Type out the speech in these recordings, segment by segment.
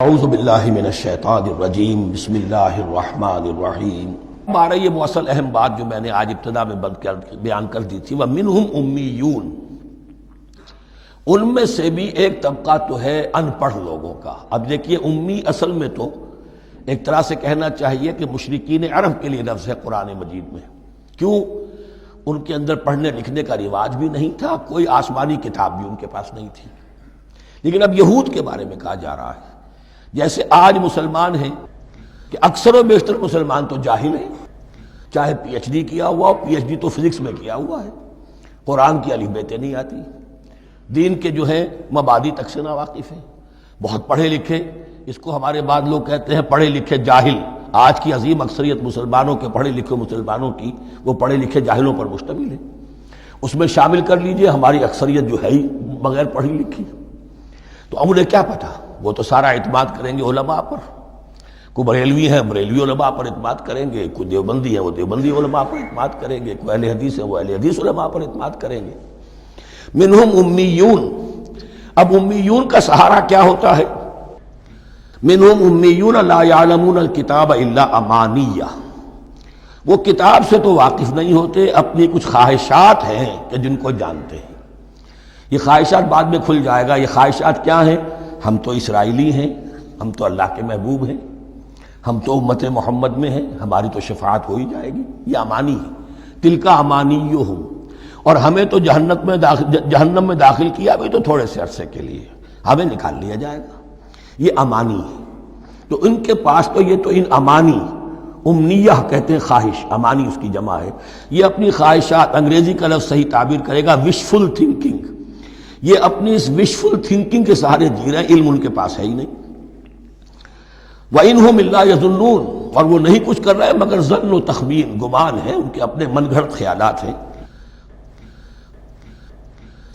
اعوذ باللہ من الشیطان الرجیم بسم اللہ الرحمن الرحیم۔ ہمارا یہ مؤصل اہم بات جو میں نے آج ابتدا میں بیان کر دی تھی، وَمِنْهُمْ أُمِّيُّونَ، ان میں سے بھی ایک طبقہ تو ہے ان پڑھ لوگوں کا۔ اب دیکھیے امی اصل میں تو ایک طرح سے کہنا چاہیے کہ مشرکین عرب کے لیے لفظ ہے قرآن مجید میں۔ کیوں؟ ان کے اندر پڑھنے لکھنے کا رواج بھی نہیں تھا، کوئی آسمانی کتاب بھی ان کے پاس نہیں تھی۔ لیکن اب یہود کے بارے میں کہا جا رہا ہے، جیسے آج مسلمان ہیں کہ اکثر و بیشتر مسلمان تو جاہل ہیں، چاہے پی ایچ ڈی کیا ہوا ہو، پی ایچ ڈی تو فزکس میں کیا ہوا ہے، قرآن کی الف بیتیں نہیں آتی، دین کے جو ہیں مبادی تک سے ناواقف ہیں، بہت پڑھے لکھے، اس کو ہمارے بعد لوگ کہتے ہیں پڑھے لکھے جاہل۔ آج کی عظیم اکثریت مسلمانوں کے پڑھے لکھے مسلمانوں کی وہ پڑھے لکھے جاہلوں پر مشتمل ہے۔ اس میں شامل کر لیجئے ہماری اکثریت جو ہے ہی بغیر پڑھی لکھی، تو اب انہیں کیا پتہ؟ وہ تو سارا اعتماد کریں گے علماء پر، کوئی بریلوی ہیں بریلوی علماء پر اعتماد کریں گے، کوئی دیوبندی ہیں وہ دیوبندی علماء پر اعتماد کریں گے، کوئی اہل حدیث ہیں وہ اہل حدیث علماء پر اعتماد کریں گے۔ منہم امیون، اب امیون کا سہارا کیا ہوتا ہے؟ منہم امیون لا یعلمون الکتاب الا امانیہ، وہ کتاب سے تو واقف نہیں ہوتے، اپنی کچھ خواہشات ہیں کہ جن کو جانتے ہیں۔ یہ خواہشات بعد میں کھل جائے گا، یہ خواہشات کیا ہیں؟ ہم تو اسرائیلی ہیں، ہم تو اللہ کے محبوب ہیں، ہم تو امت محمد میں ہیں، ہماری تو شفاعت ہو ہی جائے گی، یہ امانی ہے۔ تلک امانیہم، اور ہمیں تو جہنم میں داخل کیا بھی تو تھوڑے سے عرصے کے لیے، ہمیں نکال لیا جائے گا، یہ امانی ہے۔ تو ان کے پاس تو یہ تو ان امانی، امنیہ کہتے ہیں خواہش، امانی اس کی جمع ہے، یہ اپنی خواہشات، انگریزی کا لفظ صحیح تعبیر کرے گا وشفل تھنکنگ، یہ اپنی اس وشفل تھنکنگ کے سہارے جی رہے ہیں، علم ان کے پاس ہے ہی نہیں۔ وَإِنْهُمْ إِلَّا يَظُنُّونَ، اور وہ نہیں کچھ کر رہے مگر ظن و تخمین، گمان ہے، ان کے اپنے من گھڑت خیالات ہیں۔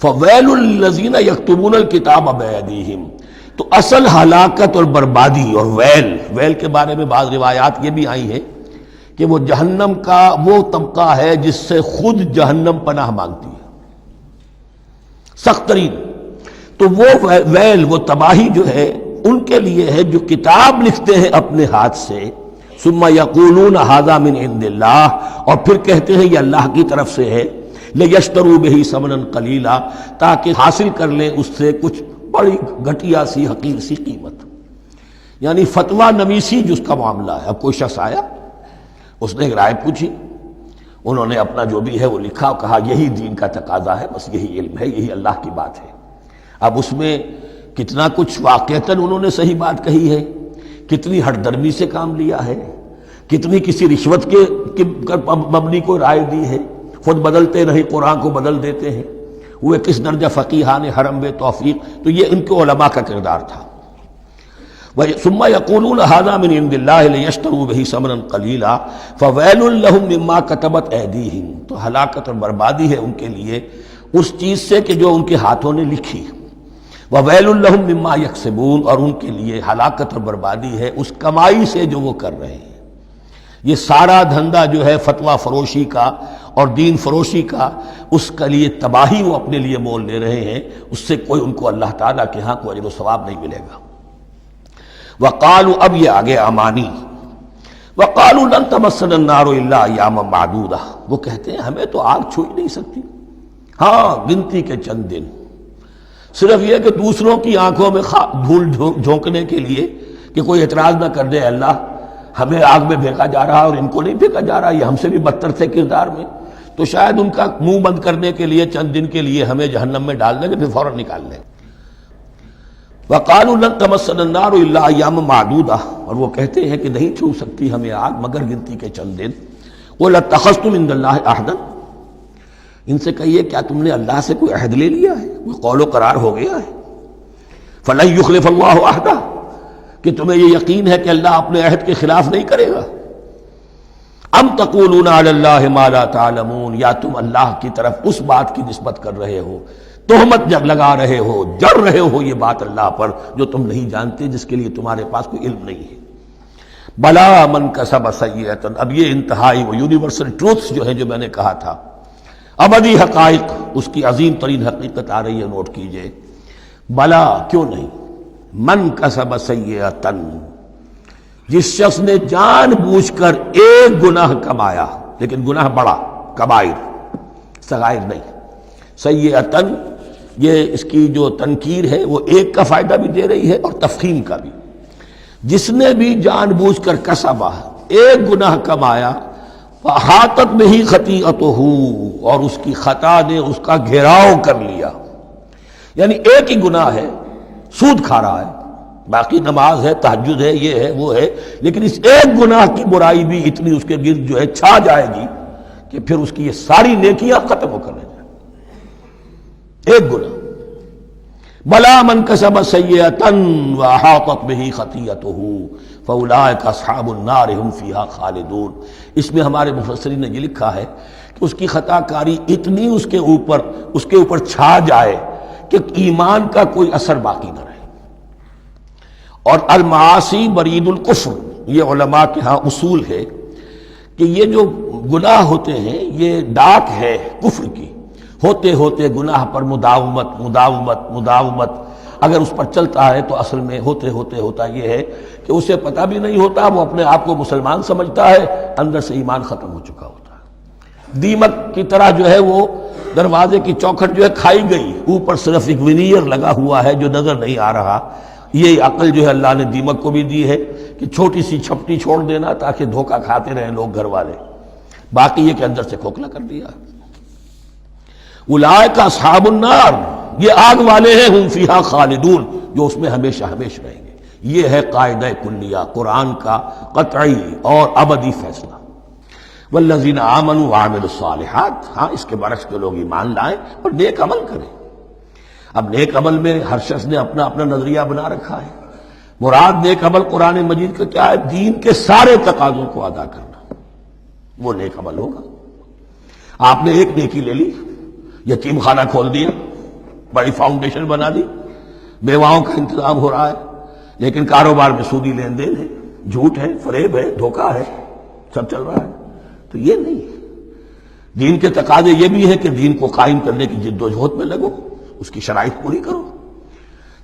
فَوَيْلٌ لِّلَّذِينَ يَكْتُبُونَ الْكِتَابَ بِأَيْدِيهِمْ، تو اصل ہلاکت اور بربادی اور ویل کے بارے میں بعض روایات یہ بھی آئی ہیں کہ وہ جہنم کا وہ طبقہ ہے جس سے خود جہنم پناہ مانگتی ہے، سخت ترین۔ تو وہ ویل، وہ تباہی جو ہے ان کے لیے ہے جو کتاب لکھتے ہیں اپنے ہاتھ سے، ثم یقولون ھذا من عند اللہ، اور پھر کہتے ہیں یہ اللہ کی طرف سے ہے، لیشتروا بہ ثمنا قلیلا، تاکہ حاصل کر لیں اس سے کچھ بڑی گھٹیا سی حقیر سی قیمت، یعنی فتویٰ نویسی جس کا معاملہ ہے۔ اب کوئی شخص آیا، اس نے ایک رائے پوچھی، انہوں نے اپنا جو بھی ہے وہ لکھا، کہا یہی دین کا تقاضا ہے، بس یہی علم ہے، یہی اللہ کی بات ہے۔ اب اس میں کتنا کچھ واقعتاً انہوں نے صحیح بات کہی ہے، کتنی ہٹ درمی سے کام لیا ہے، کتنی کسی رشوت کے مبنی کو رائے دی ہے، خود بدلتے نہیں قرآن کو بدل دیتے ہیں، وہ کس درجہ فقیہان حرم بے توفیق۔ تو یہ ان کے علماء کا کردار تھا۔ ثم يقولون هذا من عند الله ليشتروا به ثمنا قليلا فويل لهم مما كتبت ايديهم، تو ہلاکت اور بربادی ہے ان کے لیے اس چیز سے کہ جو ان کے ہاتھوں نے لکھی، وويل لهم مما يكسبون، اور ان کے لیے ہلاکت اور بربادی ہے اس کمائی سے جو وہ کر رہے ہیں۔ یہ سارا دھندا جو ہے فتویٰ فروشی کا اور دین فروشی کا، اس کے لیے تباہی وہ اپنے لیے مول لے رہے ہیں، اس سے کوئی ان کو اللہ تعالیٰ کے ہاں کوئی اجر و ثواب نہیں ملے گا۔ وقالوا، اب یہ آگے امانی، وقالوا لن تمسنا النار الا ایاما معدودہ، وہ کہتے ہیں ہمیں تو آگ چھو ہی نہیں سکتی، ہاں گنتی کے چند دن، صرف یہ کہ دوسروں کی آنکھوں میں دھول جھونکنے کے لیے کہ کوئی اعتراض نہ کر دے، اللہ ہمیں آگ میں پھینکا جا رہا اور ان کو نہیں پھینکا جا رہا، یہ ہم سے بھی بدتر تھے کردار میں، تو شاید ان کا منہ بند کرنے کے لیے چند دن کے لیے ہمیں جہنم میں ڈال دیں گے، پھر فوراً نکال لیں۔ وقالوا لن تمسنا النار الا ایاما معدودہ، اور وہ کہتے ہیں کہ نہیں چھو سکتی ہمیں آگ مگر گنتی کے چند دن۔ قل اتخذتم عند اللہ عہدا، ان سے کہیے کیا تم نے اللہ سے کوئی عہد لے لیا ہے، کوئی قول و قرار ہو گیا ہے؟ فلن یخلف اللہ عہدہ، کہ تمہیں یہ یقین ہے کہ اللہ اپنے عہد کے خلاف نہیں کرے گا؟ ام تقولون علی اللہ ما لا تعلمون، یا تم اللہ کی طرف اس بات کی نسبت کر رہے ہو، تہمت لگا رہے ہو، جڑ رہے ہو یہ بات اللہ پر جو تم نہیں جانتے، جس کے لیے تمہارے پاس کوئی علم نہیں ہے۔ بلا من کسب سیئۃ، اب یہ انتہائی وہ یونیورسل ٹروتھس جو ہیں جو میں نے کہا تھا، ابدی حقائق، اس کی عظیم ترین حقیقت آ رہی ہے، نوٹ کیجئے۔ بلا، کیوں نہیں، من کسب سیئۃ، جس شخص نے جان بوجھ کر ایک گناہ کمایا، لیکن گناہ بڑا، کبائر، صغائر نہیں، سیئۃ یہ اس کی جو تنکیر ہے وہ ایک کا فائدہ بھی دے رہی ہے اور تفخیم کا بھی۔ جس نے بھی جان بوجھ کر کسبا، ایک گناہ کمایا، فاحاطت بہ خطیئتہ، اور اس کی خطا نے اس کا گھیراؤ کر لیا، یعنی ایک ہی گناہ ہے، سود کھا رہا ہے، باقی نماز ہے، تہجد ہے، یہ ہے وہ ہے، لیکن اس ایک گناہ کی برائی بھی اتنی اس کے گرد جو ہے چھا جائے گی کہ پھر اس کی یہ ساری نیکیاں ختم ہو کر رہ جائیں، ایک گناہ۔ بلا من کسب سیئۃ واحاطت بہ خطیئتہ فاولئک اصحاب النار هم فیہا خالدون۔ اس میں ہمارے مفسرین نے یہ لکھا ہے کہ اس کی خطا کاری اتنی اس کے اوپر چھا جائے کہ ایمان کا کوئی اثر باقی نہ رہے۔ اور المعاصی برید الکفر، یہ علماء کے ہاں اصول ہے کہ یہ جو گناہ ہوتے ہیں یہ ڈاک ہے کفر کی، ہوتے ہوتے گناہ پر مداومت مداومت مداومت، اگر اس پر چلتا ہے تو اصل میں ہوتے ہوتے ہوتا یہ ہے کہ اسے پتہ بھی نہیں ہوتا، وہ اپنے آپ کو مسلمان سمجھتا ہے، اندر سے ایمان ختم ہو چکا ہوتا ہے۔ دیمک کی طرح جو ہے وہ دروازے کی چوکھٹ جو ہے کھائی گئی، اوپر صرف ایک ونیئر لگا ہوا ہے جو نظر نہیں آ رہا۔ یہ عقل جو ہے اللہ نے دیمک کو بھی دی ہے کہ چھوٹی سی چھپٹی چھوڑ دینا تاکہ دھوکہ کھاتے رہیں لوگ گھر والے، باقی یہ کہ اندر سے کھوکھلا کر دیا۔ اولئک اصحاب النار، یہ آگ والے ہیں، ہم فیہا خالدون، جو اس میں ہمیشہ ہمیشہ رہیں گے۔ یہ ہے قاعدہ کلیہ، قرآن کا قطعی اور ابدی فیصلہ۔ والذین آمنوا وعملوا الصالحات، ہاں اس کے برعکس جو لوگ ایمان لائیں اور نیک عمل کریں۔ اب نیک عمل میں ہر شخص نے اپنا اپنا نظریہ بنا رکھا ہے۔ مراد نیک عمل قرآن مجید کا کیا ہے؟ دین کے سارے تقاضوں کو ادا کرنا، وہ نیک عمل ہوگا۔ آپ نے ایک نیکی لے لی، یتیم خانہ کھول دیا، بڑی فاؤنڈیشن بنا دی، بیواؤں کا انتظام ہو رہا ہے، لیکن کاروبار میں سودی لین دین ہے، جھوٹ ہے، فریب ہے، دھوکہ ہے، سب چل رہا ہے، تو یہ نہیں۔ دین کے تقاضے یہ بھی ہے کہ دین کو قائم کرنے کی جد و جہد میں لگو، اس کی شرائط پوری کرو۔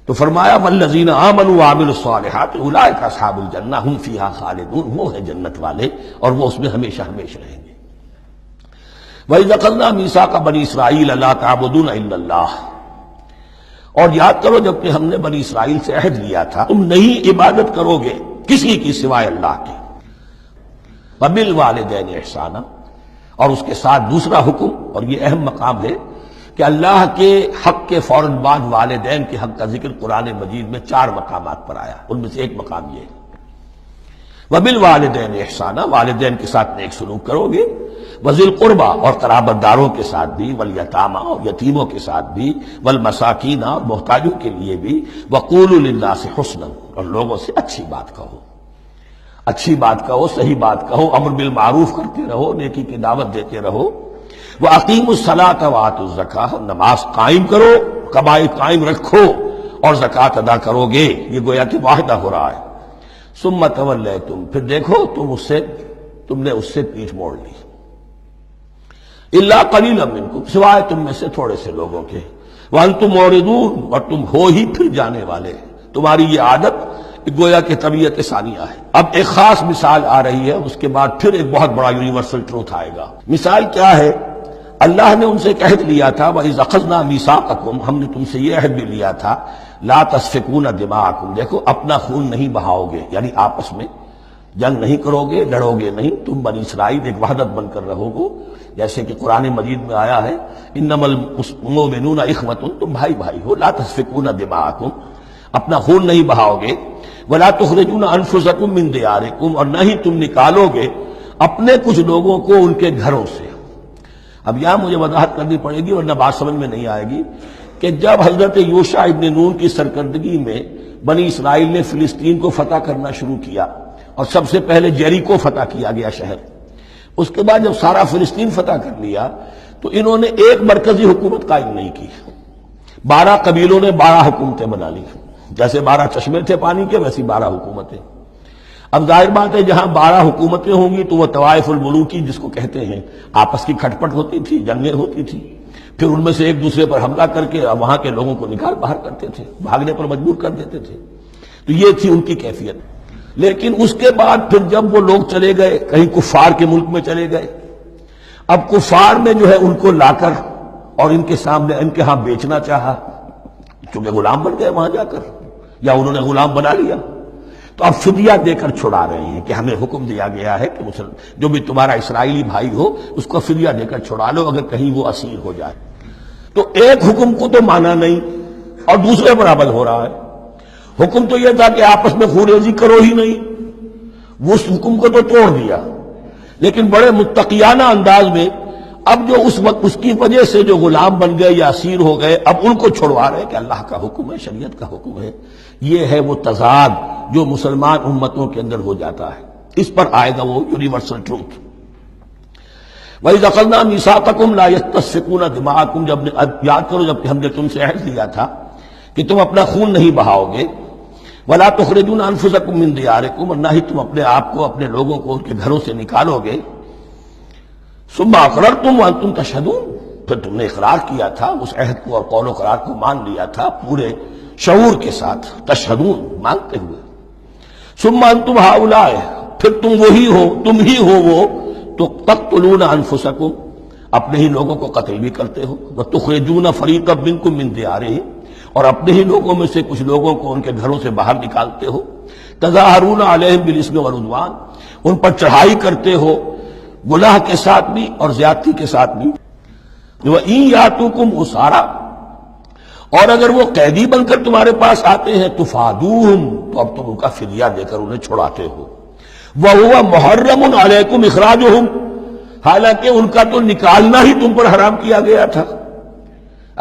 تو فرمایا والذین آمنوا وعملوا الصالحات اولئک اصحاب الجنہ هم فیہا خالدون، وہ ہیں جنت والے اور وہ اس میں ہمیشہ ہمیشہ رہیں گے۔ وَإِذْ أَخَذْنَا مِيثَاقَ بَنِي إِسْرَائِيلَ لَا تَعْبُدُونَ إِلَّا اللَّهَ، اور یاد کرو جب کہ ہم نے بنی اسرائیل سے عہد لیا تھا تم نہیں عبادت کرو گے کسی کی سوائے اللہ کے۔ وَبِالْوَالِدَيْنِ إِحْسَانًا، اور اس کے ساتھ دوسرا حکم، اور یہ اہم مقام ہے کہ اللہ کے حق کے فوراً بعد والدین کے حق کا ذکر قرآن مجید میں 4 مقامات پر آیا، ان میں سے ایک مقام یہ ہے وَبِالْوَالِدَيْنِ إِحْسَانًا، والدین کے ساتھ نیک سلوک کرو گے، وَذِي الْقُرْبَى، اور قرابت داروں کے ساتھ بھی، وَالْيَتَامَى، اور یتیموں کے ساتھ بھی، وَالْمَسَاكِينَ، اور محتاجوں کے لیے بھی، وَقُولُوا لِلنَّاسِ حُسْنًا، اور لوگوں سے اچھی بات کہو، اچھی بات کہو، صحیح بات کہو، امر بالمعروف کرتے رہو، نیکی کی دعوت دیتے رہو۔ وَأَقِيمُوا الصَّلَاةَ وَآتُوا الزَّكَاةَ، نماز قائم کرو، قبائل قائم رکھو اور زکوٰۃ ادا کرو گے، یہ گویا کہ معاہدہ ہو رہا ہے۔ ثُمَّ تَوَلَّيْتُمْ، پھر دیکھو تم نے اس سے پیٹھ موڑ لی، إِلَّا قَلِيلًا مِّنكُمْ، سوائے تم میں سے تھوڑے سے لوگوں کے، وَأَنْتُمْ مُعْرِضُونَ، اور تم ہو ہی پھر جانے والے، تمہاری یہ عادت گویا کہ طبیعت ثانیہ ہے۔ اب ایک خاص مثال آ رہی ہے، اس کے بعد پھر ایک بہت بڑا یونیورسل ٹروتھ آئے گا۔ مثال کیا ہے؟ اللہ نے ان سے ایک عہد لیا تھا وَإِذْ أَخَذْنَا مِيثَاقَكُمْ، ہم نے تم سے یہ عہد بھی لیا تھا لَا تَسْفِكُونَ دِمَاءَكُمْ، دیکھو اپنا خون نہیں بہاؤ گے، یعنی آپس میں جنگ نہیں کرو گے، لڑو گے نہیں، تم بنی اسرائیل ایک وحدت بن کر رہو گے، جیسے کہ قرآن مجید میں آیا ہے إِنَّمَا الْمُؤْمِنُونَ إِخْوَةٌ، تم بھائی بھائی ہو، لَا تَسْفِكُونَ دِمَاءَكُمْ، اپنا خون نہیں بہاؤ گے، وَلَا تُخْرِجُونَ أَنفُسَكُم مِّن دِيَارِكُمْ، اور نہ ہی تم نکالو گے اپنے کچھ لوگوں کو ان کے گھروں سے۔ اب یہاں مجھے وضاحت کرنی پڑے گی ورنہ بات سمجھ میں نہیں آئے گی کہ جب حضرت یوشع ابن نون کی سرکردگی میں بنی اسرائیل نے فلسطین کو فتح کرنا شروع کیا اور سب سے پہلے جیریکو فتح کیا گیا شہر، اس کے بعد جب سارا فلسطین فتح کر لیا تو انہوں نے ایک مرکزی حکومت قائم نہیں کی، 12 قبیلوں نے 12 حکومتیں بنا لی، جیسے 12 چشمے تھے پانی کے ویسی 12 حکومتیں۔ اب ظاہر بات ہے جہاں 12 حکومتیں ہوں گی تو وہ طوائف الملوکی جس کو کہتے ہیں، آپس کی کھٹ پٹ ہوتی تھی، جنگیں ہوتی تھی، پھر ان میں سے ایک دوسرے پر حملہ کر کے وہاں کے لوگوں کو نکال باہر کرتے تھے، بھاگنے پر مجبور کر دیتے تھے۔ تو یہ تھی ان کی کیفیت. لیکن اس کے بعد پھر جب وہ لوگ چلے گئے کہیں کفار کے ملک میں چلے گئے، اب کفار نے جو ہے ان کو لا کر اور ان کے سامنے ان کے ہاں بیچنا چاہا، چونکہ غلام بن گئے وہاں جا کر، یا انہوں نے غلام بنا لیا، تو اب فدیہ دے کر چھڑا رہے ہیں کہ ہمیں حکم دیا گیا ہے کہ جو بھی تمہارا اسرائیلی بھائی ہو اس کو فدیہ دے کر چھڑا لو اگر کہیں وہ اسیر ہو جائے. تو ایک حکم کو تو مانا نہیں اور دوسرے پر عمل ہو رہا ہے. حکم تو یہ تھا کہ آپس میں خونریزی کرو ہی نہیں، وہ اس حکم کو تو توڑ دیا، لیکن بڑے متقیانہ انداز میں اب جو اس وقت اس کی وجہ سے جو غلام بن گئے یا اسیر ہو گئے اب ان کو چھڑوا رہے کہ اللہ کا حکم ہے، شریعت کا حکم ہے. یہ ہے وہ تضاد جو مسلمان امتوں کے اندر ہو جاتا ہے. اس پر آئے گا وہ یونیورسل ٹروتھ. وَإِذْ أَخَذْنَا مِيثَاقَكُمْ لَا يَسْتَسْفِكُونَ دِمَاءَكُمْ، جب یاد کرو جب کہ ہم نے تم سے عہد لیا تھا کہ تم اپنا خون نہیں بہاؤ گے، وَلَا تُخْرِجُونَ أَنفُسَكُم مِّن دِيَارِكُمْ، اور نہ ہی تم اپنے آپ کو اپنے لوگوں کو ان کے گھروں سے نکالو گے. ثُمَّ أَقْرَرْتُمْ وَأَنْتُمْ تَشْهَدُونَ، پھر تم نے اقرار کیا تھا اس عہد کو اور قول و قرار کو مان لیا تھا پورے شعور کے ساتھ، تشہدون مانتے ہوئے. ثم انتم ہؤلاء، پھر تم وہی ہو، تم ہی ہو وہ تو تقتلون انفسکم، اپنے ہی لوگوں کو قتل بھی کرتے ہو، وتخرجون فریقا منکم من دیارہم، اور اپنے ہی لوگوں میں سے کچھ لوگوں کو ان کے گھروں سے باہر نکالتے ہو. تظاہرون علیہم بالاسم والعدوان، ان پر چڑھائی کرتے ہو گناہ کے ساتھ بھی اور زیادتی کے ساتھ بھی. وَإِن یاتوکم اسارا، اور اگر وہ قیدی بن کر تمہارے پاس آتے ہیں تفادوہم، تو اب تم ان کا فدیہ دے کر انہیں چھڑاتے ہو. وَهُوَ مُحَرَّمٌ عَلَيْكُمْ إِخْرَاجُهُمْ، حالانکہ ان کا تو نکالنا ہی تم پر حرام کیا گیا تھا.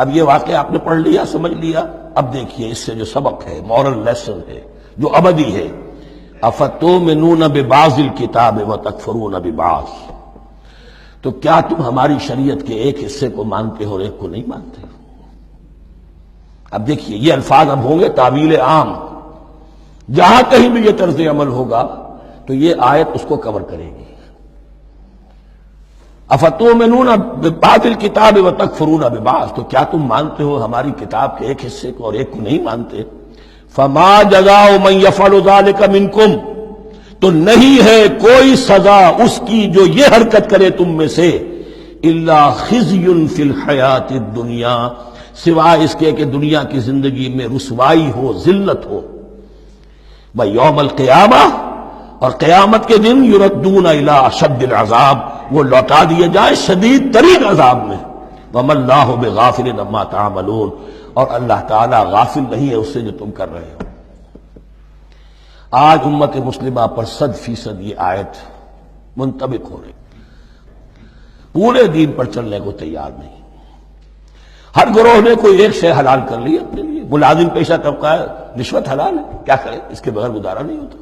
اب یہ واقعہ آپ نے پڑھ لیا، سمجھ لیا. اب دیکھیے اس سے جو سبق ہے، مورل لیسن ہے جو ابدی ہے. أَفَتُؤْمِنُونَ بِبَعْضِ الْكِتَابِ وَتَكْفُرُونَ بِبَعْضٍ، تو کیا تم ہماری شریعت کے ایک حصے کو مانتے ہو اور ایک کو نہیں مانتے؟ اب دیکھیے یہ الفاظ اب ہوں گے تعویل عام، جہاں کہیں بھی یہ طرز عمل ہوگا تو یہ آیت اس کو کور کرے گی. افتؤمنون ببعض الکتاب وتکفرون ببعض، تو کیا تم مانتے ہو ہماری کتاب کے ایک حصے کو اور ایک کو نہیں مانتے؟ فما جزاء من يفعل ذلك منکم، تو نہیں ہے کوئی سزا اس کی جو یہ حرکت کرے تم میں سے، الا خزي فی الحیات الدنیا، سوائے اس کے کہ دنیا کی زندگی میں رسوائی ہو، ذلت ہو. وَيَوْمَ الْقِيَامَةِ، اور قیامت کے دن یردون الی اشد العذاب، وہ لوٹا دیے جائیں شدید ترین عذاب میں. وَمَا اللَّهُ بِغَافِلٍ عَمَّا تَعْمَلُونَ، اور اللہ تعالیٰ غافل نہیں ہے اس سے جو تم کر رہے ہو. آج امت مسلمہ پر 100% یہ آیت منطبق ہو رہی، پورے دین پر چلنے کو تیار نہیں. ہر گروہ نے کوئی ایک شے حلال کر لی اپنے لیے. ملازم پیشہ طبقہ ہے، رشوت حلال ہے، کیا کرے اس کے بغیر گزارا نہیں ہوتا.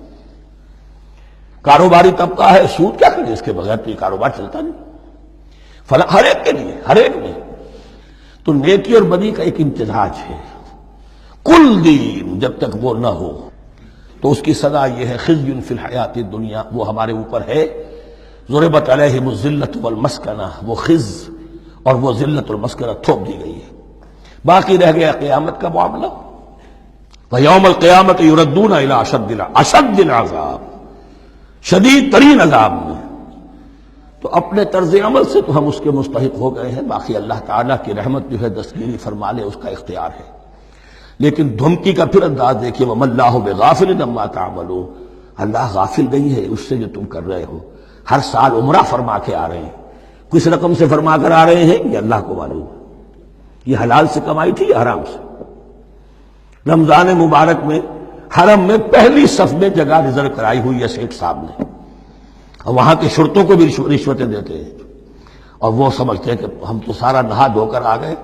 کاروباری طبقہ ہے، سود کیا کرے اس کے بغیر تو یہ کاروبار چلتا نہیں. ہر ایک کے لیے، ہر ایک میں تو نیکی اور بدی کا ایک امتزاج ہے. کل دین جب تک وہ نہ ہو تو اس کی سزا یہ ہے خزي فی الحیات الدنیا، وہ ہمارے اوپر ہے. ضربت علیہم الذلۃ والمسکنہ، وہ خز اور وہ ذلت المسکنہ تھوپ دی گئی ہے. باقی رہ گیا قیامت کا معاملہ. وَيَوْمَ الْقِيَامَةِ يُرَدُّونَ إِلَىٰ أَشَدِّ الْعَذَابِ، شدید ترین عذاب میں. تو اپنے طرز عمل سے تو ہم اس کے مستحق ہو گئے ہیں. باقی اللہ تعالیٰ کی رحمت جو ہے دستگیری فرما لے اس کا اختیار ہے. لیکن دھمکی کا پھر انداز دیکھیے، وَمَا اللَّهُ بِغَافِلٍ عَمَّا تَعْمَلُونَ، اللہ غافل نہیں ہے اس سے جو تم کر رہے ہو. ہر سال عمرہ فرما کے آ رہے ہیں، کس رقم سے فرما کر آ رہے ہیں یہ اللہ کو معلوم ہے. یہ حلال سے کمائی تھی یا حرام سے؟ رمضان مبارک میں حرم میں پہلی صف میں جگہ ریزرو کرائی ہوئی ہے سیٹھ صاحب نے، اور وہاں کے شرطوں کو بھی رشوتیں دیتے ہیں، اور وہ سمجھتے ہیں کہ ہم تو سارا نہا دھو کر آ گئے،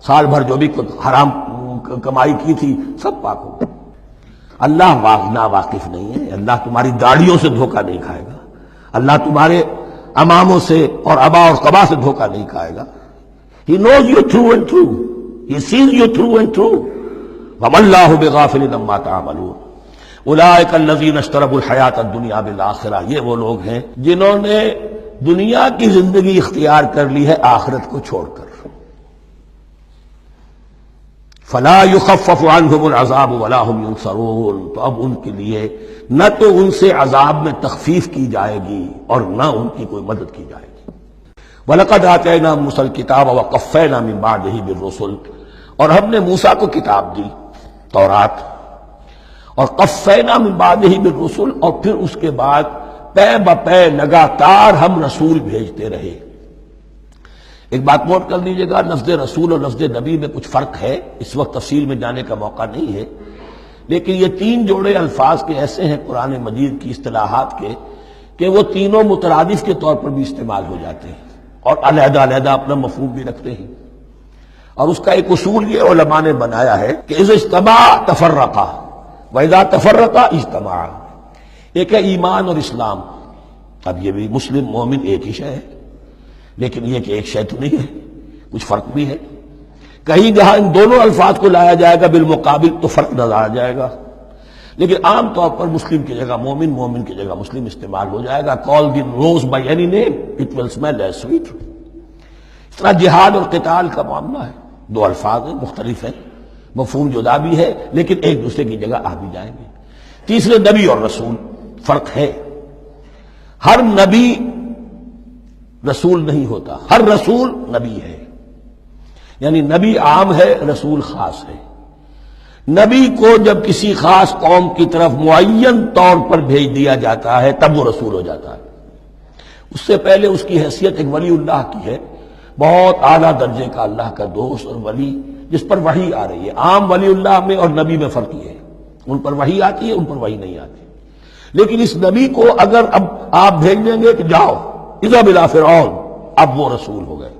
سال بھر جو بھی حرام کمائی کی تھی سب پاک ہو گئے. اللہ نا واقف نہیں ہے. اللہ تمہاری داڑھیوں سے دھوکہ نہیں کھائے گا، اللہ تمہارے اماموں سے اور ابا اور قبا سے دھوکہ نہیں کھائے گا. He knows you through and through. He sees you through and through. وَمَا اللَّهُ بِغَافِلٍ عَمَّا تَعْمَلُونَ أُولَٰئِكَ الَّذِينَ اشْتَرَوُا الْحَيَاةَ الدُّنْيَا بِالْآخِرَةِ، یہ وہ لوگ ہیں جنہوں نے دنیا کی زندگی اختیار کر لی ہے آخرت کو چھوڑ کر. فلا يخفف عنهم العذاب ولا هم ينصرون، تو اب ان کے لیے نہ تو ان سے عذاب میں تخفیف کی جائے گی اور نہ ان کی کوئی مدد کی جائے گی۔ وَلَقَدْ آتَيْنَا مُوسَى الْكِتَابَ وَقَفَّيْنَا مِن بَعْدِهِ بِالرُّسُلِ، اور ہم نے موسیٰ کو کتاب دی، تورات، اور قفینا من بعدہ بالرسل، اور پھر اس کے بعد پے بپے لگاتار ہم رسول بھیجتے رہے۔ ایک بات نوٹ کر لیجیے گا، لفظ رسول اور لفظ نبی میں کچھ فرق ہے، اس وقت تفصیل میں جانے کا موقع نہیں ہے، لیکن یہ تین جوڑے الفاظ کے ایسے ہیں قرآن مجید کی اصطلاحات کے کہ وہ تینوں مترادف کے طور پر بھی استعمال ہو جاتے ہیں اور علیحدہ علیحدہ اپنا مفہوم بھی رکھتے ہیں۔ اور اس کا ایک اصول یہ علماء نے بنایا ہے کہ اذا اجتمع تفرقا وَإِذَا تَفَرَّقَ اجتمع۔ ایک ہے ایمان اور اسلام، اب یہ بھی مسلم مومن ایک ہی شے ہے، لیکن یہ کہ ایک شے تو نہیں ہے، کچھ فرق بھی ہے۔ کہیں جہاں ان دونوں الفاظ کو لایا جائے گا بالمقابل تو فرق نظر آ جائے گا، لیکن عام طور پر مسلم کی جگہ مومن، مومن کی جگہ مسلم استعمال ہو جائے گا۔ call the rose by any name it will smell as sweet۔ اس طرح جہاد اور قتال کا معاملہ ہے، دو الفاظ ہیں، مختلف ہیں، مفہوم جدا بھی ہے لیکن ایک دوسرے کی جگہ آ بھی جائیں گے۔ تیسرے نبی اور رسول، فرق ہے، ہر نبی رسول نہیں ہوتا، ہر رسول نبی ہے، یعنی نبی عام ہے، رسول خاص ہے۔ نبی کو جب کسی خاص قوم کی طرف معین طور پر بھیج دیا جاتا ہے تب وہ رسول ہو جاتا ہے۔ اس سے پہلے اس کی حیثیت ایک ولی اللہ کی ہے، بہت اعلیٰ درجے کا اللہ کا دوست اور ولی جس پر وحی آ رہی ہے۔ عام ولی اللہ میں اور نبی میں فرق یہ ہے، ان پر وحی آتی ہے، ان پر وحی نہیں آتی۔ لیکن اس نبی کو اگر اب آپ بھیج دیں گے کہ جاؤ اذهب الى فرعون، اب وہ رسول ہو گئے،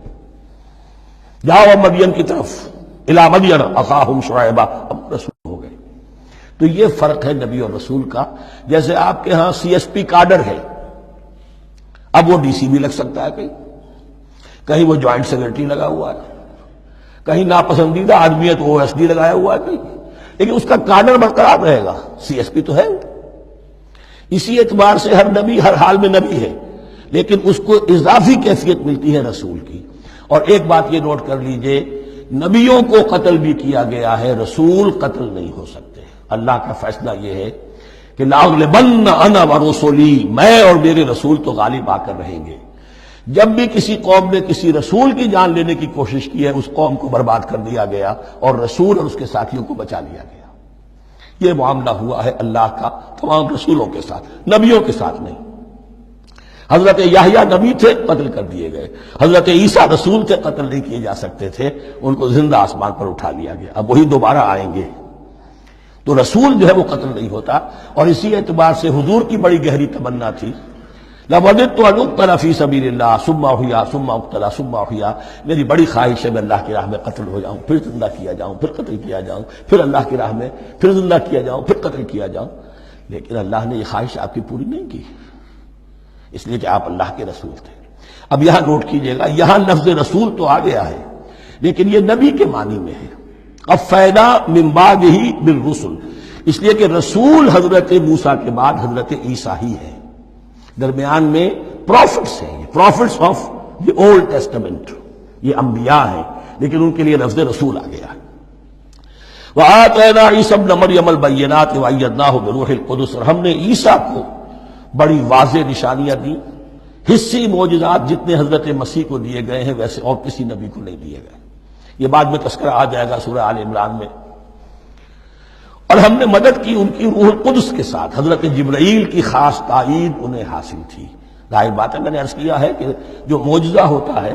جاؤ اب مدین کی طرف، الى مدین اخاہم شعیبا، اب رسول ہو گئے۔ تو یہ فرق ہے نبی اور رسول کا۔ جیسے آپ کے ہاں سی ایس پی کاڈر ہے، اب وہ ڈی سی بھی لگ سکتا ہے، کہیں وہ جوائنٹ سیکرٹری لگا ہوا ہے، کہیں ناپسندیدہ آدمی ہے تو او ایس ڈی لگایا ہوا ہے کہیں، لیکن اس کا کاڈر برقرار رہے گا، سی ایس پی تو ہے۔ اسی اعتبار سے ہر نبی ہر حال میں نبی ہے، لیکن اس کو اضافی کیفیت ملتی ہے رسول کی۔ اور ایک بات یہ نوٹ کر لیجئے، نبیوں کو قتل بھی کیا گیا ہے، رسول قتل نہیں ہو سکتے۔ اللہ کا فیصلہ یہ ہے کہ لَأَغْلِبَنَّ أَنَا وَرُسُلِي، میں اور میرے رسول تو غالب آ کر رہیں گے۔ جب بھی کسی قوم نے کسی رسول کی جان لینے کی کوشش کی ہے، اس قوم کو برباد کر دیا گیا اور رسول اور اس کے ساتھیوں کو بچا لیا گیا۔ یہ معاملہ ہوا ہے اللہ کا تمام رسولوں کے ساتھ، نبیوں کے ساتھ نہیں۔ حضرت یحییٰ نبی تھے، قتل کر دیے گئے۔ حضرت عیسیٰ رسول تھے، قتل نہیں کیے جا سکتے تھے، ان کو زندہ آسمان پر اٹھا لیا گیا۔ اب وہی دوبارہ آئیں گے، تو رسول جو ہے وہ قتل نہیں ہوتا۔ اور اسی اعتبار سے حضور کی بڑی گہری تمنا تھی، لَوَدِدتُّ أَنْ أُقْتَلَ فِي سَبِيلِ اللَّهِ ثُمَّ أُحْيَا ثُمَّ أُقْتَلَ ثُمَّ أُحْيَا، میری بڑی خواہش ہے میں اللہ کی راہ میں قتل ہو جاؤں، پھر زندہ کیا جاؤں، پھر قتل کیا جاؤں، پھر اللہ کی راہ میں پھر زندہ کیا جاؤں، پھر قتل کیا جاؤں۔ لیکن اللہ نے یہ خواہش آپ کی پوری نہیں کی، اس لیے کہ آپ اللہ کے رسول تھے۔ اب یہاں نوٹ کیجئے گا، یہاں لفظ رسول تو آ گیا ہے لیکن یہ نبی کے معنی میں ہے۔ قفینا من بعدہ بالرسل، اس لیے کہ رسول حضرت موسیٰ کے بعد حضرت عیسیٰ ہی ہے، درمیان میں پروفٹس ہیں، یہ prophets of the old testament, یہ انبیاء ہیں، لیکن ان کے لیے لفظ رسول آ گیا ہے۔ وَآتَيْنَا عِيسَى ابْنَ مَرْيَمَ الْبَيِّنَاتِ وَأَيَّدْنَاهُ بِرُوحِ الْقُدُسِ، اور ہم نے عیسیٰ کو بڑی واضح نشانیاں دی، حصی معجزات جتنے حضرت مسیح کو دیے گئے ہیں ویسے اور کسی نبی کو نہیں دیے گئے۔ یہ بعد میں تذکرہ آ جائے گا سورہ آل عمران میں۔ اور ہم نے مدد کی ان کی روح القدس کے ساتھ، حضرت جبرائیل کی خاص تائید انہیں حاصل تھی۔ ظاہر بات ہے، میں نے عرض کیا ہے کہ جو معجزہ ہوتا ہے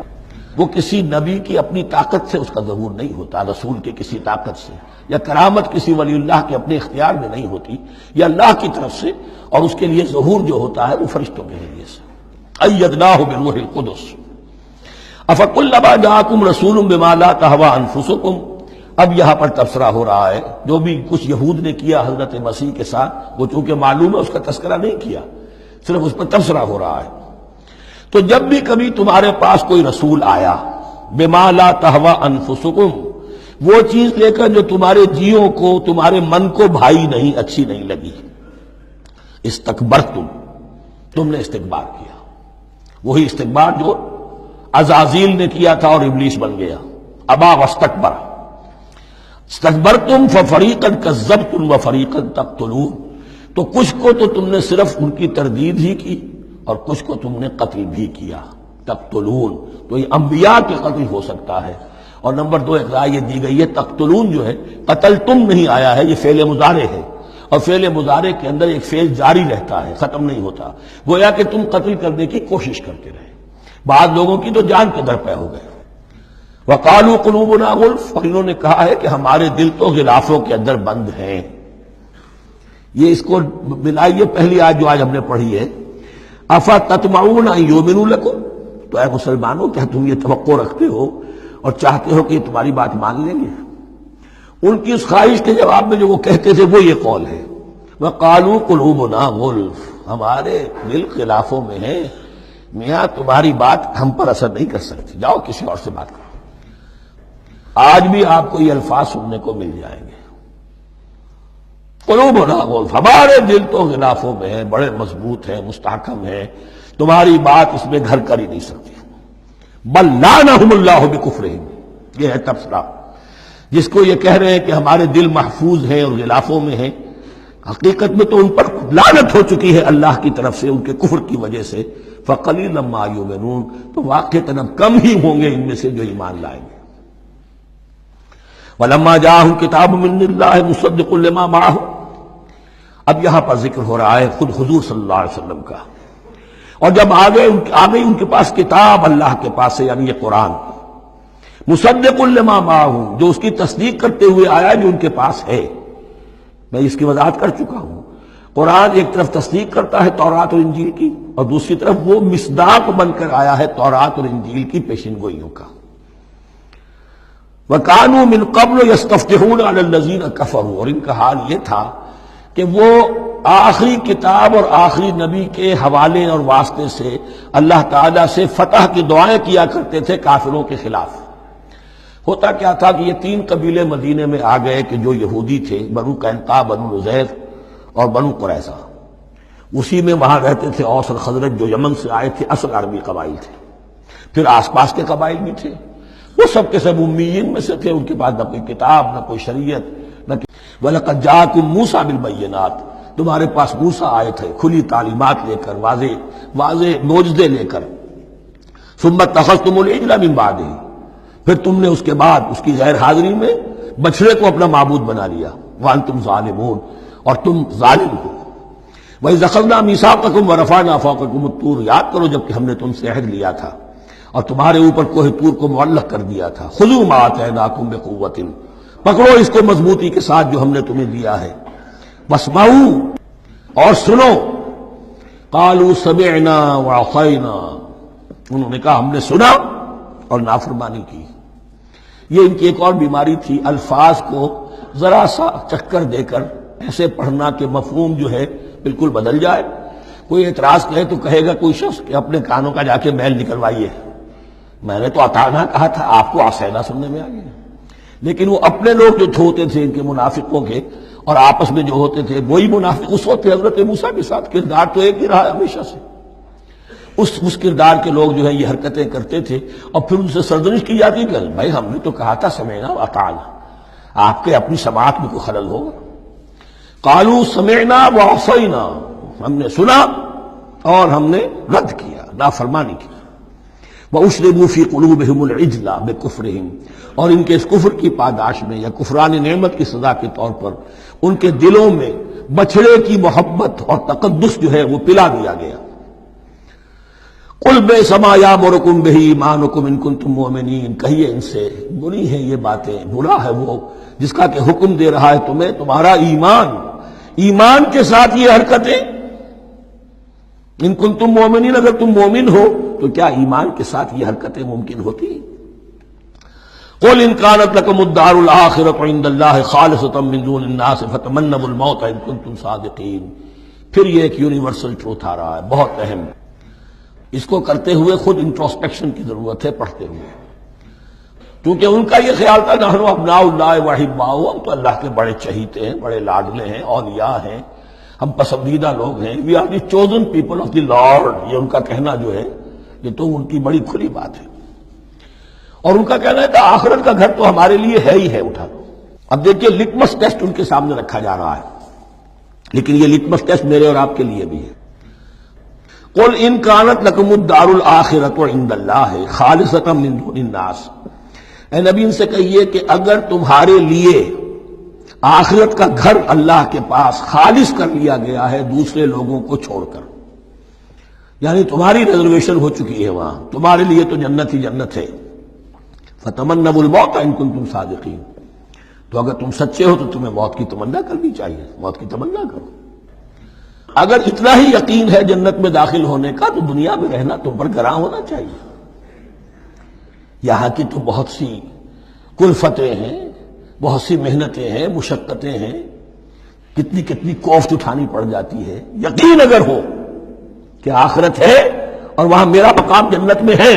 وہ کسی نبی کی اپنی طاقت سے اس کا ظہور نہیں ہوتا، رسول کے کسی طاقت سے، یا کرامت کسی ولی اللہ کے اپنے اختیار میں نہیں ہوتی، یا اللہ کی طرف سے، اور اس کے لیے ظہور جو ہوتا ہے وہ فرشتوں کے ذریعے سے۔ ایدناہ بروح القدس افکلما جاءکم رسول بما لا تہوی انفسکم، اب یہاں پر تبصرہ ہو رہا ہے، جو بھی کچھ یہود نے کیا حضرت مسیح کے ساتھ وہ چونکہ معلوم ہے اس کا تذکرہ نہیں کیا، صرف اس پر تبصرہ ہو رہا ہے۔ تو جب بھی کبھی تمہارے پاس کوئی رسول آیا، بما لا تہوی انفسکم، وہ چیز لے کر جو تمہارے جیوں کو، تمہارے من کو بھائی نہیں، اچھی نہیں لگی، استکبرتم، تم نے استکبار کیا، وہی استکبار جو عزازیل نے کیا تھا اور ابلیس بن گیا، ابا واستکبر۔ استکبرتم ففریقا کذبتم وفریقا تقتلون، تو کچھ کو تو تم نے صرف ان کی تردید ہی کی اور کچھ کو تم نے قتل بھی کیا۔ تقتلون تو یہ انبیاء کے قتل ہو سکتا ہے۔ اور نمبر 2 ایک رائے یہ دی گئی ہے تقتلون جو ہے قتل تم نہیں آیا ہے، یہ فعل مضارع ہے، اور فعل مضارع کے اندر ایک فعل جاری رہتا ہے، ختم نہیں ہوتا، گویا کہ تم قتل کرنے کی کوشش کرتے رہے۔ بعض لوگوں کی تو جان کے در پہ ہو گئے۔ وقالوا قلوبنا غلف، اور انہوں نے کہا ہے کہ ہمارے دل تو غلافوں کے اندر بند ہیں۔ یہ اس کو ملائیے پہلی آیت جو آج ہم نے پڑھی ہے، افتطمعون ان یؤمنوا لکم، تو اے مسلمانوں کیا تم یہ توقع رکھتے ہو اور چاہتے ہو کہ یہ تمہاری بات مان لیں گے؟ ان کی اس خواہش کے جواب میں جو وہ کہتے تھے وہ یہ قول ہے، وقالوا قلوبنا غلف، ہمارے دل خلافوں میں ہیں، میاں تمہاری بات ہم پر اثر نہیں کر سکتی، جاؤ کسی اور سے بات کرو۔ آج بھی آپ کو یہ الفاظ سننے کو مل جائیں گے، قلوبنا غلف، ہمارے دل تو غلافوں میں ہیں، بڑے مضبوط ہیں، مستحکم ہیں، تمہاری بات اس میں گھر کر ہی نہیں سکتی۔ بل لعنہم اللہ بکفرہم، یہ ہے تبصرہ۔ جس کو یہ کہہ رہے ہیں کہ ہمارے دل محفوظ ہیں اور غلافوں میں ہیں، حقیقت میں تو ان پر لعنت ہو چکی ہے اللہ کی طرف سے ان کے کفر کی وجہ سے۔ فقلیلا ما یؤمنون، تو واقعتاً اب کم ہی ہوں گے ان میں سے جو ایمان لائیں گے۔ وَلَمَّا جَاءَهُمْ كِتَابٌ مِّنْ اللَّهِ مُصَدِّقٌ لِّمَا مَعَهُمْ، اب یہاں پر ذکر ہو رہا ہے خود حضور صلی اللہ علیہ وسلم کا، اور جب آ گئی ان کے پاس کتاب اللہ کے پاس سے، یعنی یہ قرآن، مصدق لما معہم، جو اس کی تصدیق کرتے ہوئے آیا جو ان کے پاس ہے۔ میں اس کی وضاحت کر چکا ہوں، قرآن ایک طرف تصدیق کرتا ہے تورات اور انجیل کی، اور دوسری طرف وہ مصداق بن کر آیا ہے تورات اور انجیل کی پیشن گوئیوں کا۔ وَكَانُوا مِن قَبْلُ يَسْتَفْتِحُونَ عَلَى الَّذِينَ كَفَرُوا، اور ان کا حال یہ تھا کہ وہ آخری کتاب اور آخری نبی کے حوالے اور واسطے سے اللہ تعالیٰ سے فتح کی دعائیں کیا کرتے تھے کافروں کے خلاف۔ ہوتا کیا تھا کہ یہ 3 قبیلے مدینے میں آ گئے کہ جو یہودی تھے، بنو قینقاع، بنو نضیر اور بنو قریظہ، اسی میں وہاں رہتے تھے اوس اور خزرج جو یمن سے آئے تھے، اصل عربی قبائل تھے، پھر آس پاس کے قبائل بھی تھے، وہ سب کے سب امیین میں سے تھے، ان کے پاس نہ کوئی کتاب، نہ کوئی شریعت، نہ وَلَقَدْ جَاءَكُم مُوسَىٰ بِالْبَيِّنَاتِ، تمہارے پاس موسیٰ آئے تھے کھلی تعلیمات لے کر، واضح معجزے لے کر۔ ثُمَّ اتَّخَذْتُمُ الْعِجْلَ مِن بَعْدِهِ، پھر تم نے اس کے بعد اس کی غیر حاضری میں بچڑے کو اپنا معبود بنا لیا، وَأَنْتُمْ ظَالِمُونَ، اور تم ظالم ہو۔ وَإِذْ أَخَذْنَا مِيثَاقَكُمْ وَرَفَعْنَا فَوْقَكُمُ الطُّورَ، یاد کرو جب کہ ہم نے تم سے عہد لیا تھا اور تمہارے اوپر کوہ طور کو معلق کر دیا تھا۔ خُذُوا مَا آتَيْنَاكُمْ بِقُوَّةٍ، پکڑو اس کو مضبوطی کے ساتھ جو ہم نے تمہیں دیا ہے۔ وَاسْمَعُوا، اور سنو۔ قَالُوا سَمِعْنَا وَعَصَيْنَا، انہوں نے کہا ہم نے سنا اور نافرمانی کی۔ یہ ان کی ایک اور بیماری تھی، الفاظ کو ذرا سا چکر دے کر ایسے پڑھنا کہ مفہوم جو ہے بالکل بدل جائے۔ کوئی اعتراض کہے تو کہے گا کوئی شخص کہ اپنے کانوں کا جا کے میل نکلوائیے، میں نے تو اطعنا کہا تھا، آپ کو عصینا سننے میں آ گیا۔ لیکن وہ اپنے لوگ جو ہوتے تھے ان کے منافقوں کے، اور آپس میں جو ہوتے تھے وہی منافق اس وقت حضرت موسیٰ کے ساتھ کردار تو ایک ہی رہا ہے ہمیشہ سے، اس کردار کے لوگ جو ہے یہ حرکتیں کرتے تھے، اور پھر ان سے سرزنش کی جاتی کہ بھائی ہم نے تو کہا تھا سمعنا واطعنا، آپ کے اپنی سماعت میں کوئی خلل ہوگا۔ قالوا سمعنا وعصینا، ہم نے سنا اور ہم نے رد کیا، نافرمانی کی۔ وَأُشْرِبُوا فِي قُلُوبِهِمُ الْعِجْلَ بِكُفْرِهِمْ، اور ان کے اس کفر کی پاداش میں یا کفران نعمت کی سزا کے طور پر ان کے دلوں میں بچھڑے کی محبت اور تقدس جو ہے وہ پلا دیا گیا۔ قُلْ بِئْسَ مَا يَأْمُرُكُم بِهِ إِيمَانُكُمْ إِن كُنتُم مُّؤْمِنِينَ، کہیے ان سے بری ہیں یہ باتیں، برا ہے وہ جس کا کہ حکم دے رہا ہے تمہیں تمہارا ایمان کے ساتھ یہ حرکتیں۔ ان کنتم مومنین، اگر تم مومن ہو تو کیا ایمان کے ساتھ یہ حرکتیں ممکن ہوتی؟ قل ان كانت لكم الدار الآخرة عند الله خالصة من دون الناس فتمنوا الموت ان كنتم صادقین۔ پھر یہ ایک یونیورسل ٹروتھ آ رہا ہے، بہت اہم، اس کو کرتے ہوئے خود انٹروسپیکشن کی ضرورت ہے پڑھتے ہوئے، کیونکہ ان کا یہ خیال تھا نحن ابناء اللہ واحباؤہ، ہم تو اللہ کے بڑے چہیتے ہیں، بڑے لاڈلے ہیں، اولیاء ہیں، ہم پسندیدہ لوگ ہیں، we are the chosen people of the lord, یہ ان کا کہنا جو ہے یہ تو ان کی بڑی کھلی بات ہے، اور ان کا کہنا ہے کہ آخرت کا گھر تو ہمارے لیے ہے ہی ہے، اٹھا لو۔ اب دیکھیے لٹمس ٹیسٹ ان کے سامنے رکھا جا رہا ہے، لیکن یہ لٹمس ٹیسٹ میرے اور آپ کے لیے بھی ہے۔ قل ان کانت لکم الدار الآخرۃ عند اللہ خالصۃ من دون الناس، اے نبی ان سے کہیے کہ اگر تمہارے لیے آخرت کا گھر اللہ کے پاس خالص کر لیا گیا ہے دوسرے لوگوں کو چھوڑ کر، یعنی تمہاری ریزرویشن ہو چکی ہے وہاں، تمہارے لیے تو جنت ہی جنت ہے، فتمنوا الموت ان کنتم صادقین، تو اگر تم سچے ہو تو تمہیں موت کی تمنا کرنی چاہیے، موت کی تمنا کرو۔ اگر اتنا ہی یقین ہے جنت میں داخل ہونے کا تو دنیا میں رہنا تم پر گراں ہونا چاہیے۔ یہاں کی تو بہت سی کلفتیں ہیں، بہت سی محنتیں ہیں، مشقتیں ہیں، کتنی کتنی کوفت اٹھانی پڑ جاتی ہے۔ یقین اگر ہو کہ آخرت ہے اور وہاں میرا مقام جنت میں ہے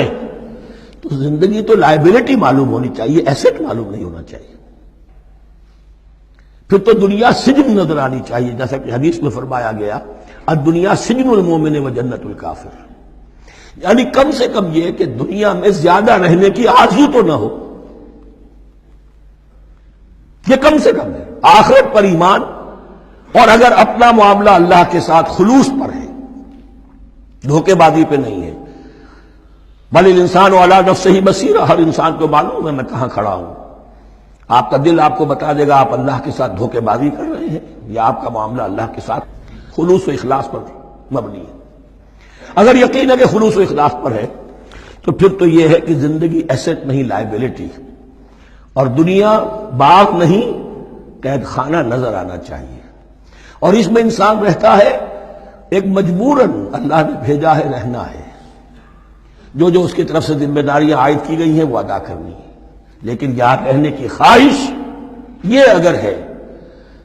تو زندگی تو لائبلٹی معلوم ہونی چاہیے، ایسٹ معلوم نہیں ہونا چاہیے۔ پھر تو دنیا سجن نظر آنی چاہیے، جیسا کہ حدیث میں فرمایا گیا الدنیا سجن المومن و جنت الکافر، یعنی کم سے کم یہ کہ دنیا میں زیادہ رہنے کی آرزو تو نہ ہو، یہ کم سے کم ہے۔ آخرت پر ایمان، اور اگر اپنا معاملہ اللہ کے ساتھ خلوص پر ہے، دھوکے بازی پہ نہیں ہے، بل الانسان علی نفسہ بصیرہ، ہر انسان کو معلوم ہے میں کہاں کھڑا ہوں، آپ کا دل آپ کو بتا دے گا آپ اللہ کے ساتھ دھوکے بازی کر رہے ہیں یا آپ کا معاملہ اللہ کے ساتھ خلوص و اخلاص پر مبنی ہے۔ اگر یقین ہے کہ خلوص و اخلاص پر ہے تو پھر تو یہ ہے کہ زندگی ایسٹ نہیں لائبلٹی، اور دنیا باغ نہیں قید خانہ نظر آنا چاہیے، اور اس میں انسان رہتا ہے ایک مجبوراً، اللہ نے بھیجا ہے رہنا ہے، جو جو اس کی طرف سے ذمہ داریاں عائد کی گئی ہیں وہ ادا کرنی ہے، لیکن یہاں رہنے کی خواہش یہ اگر ہے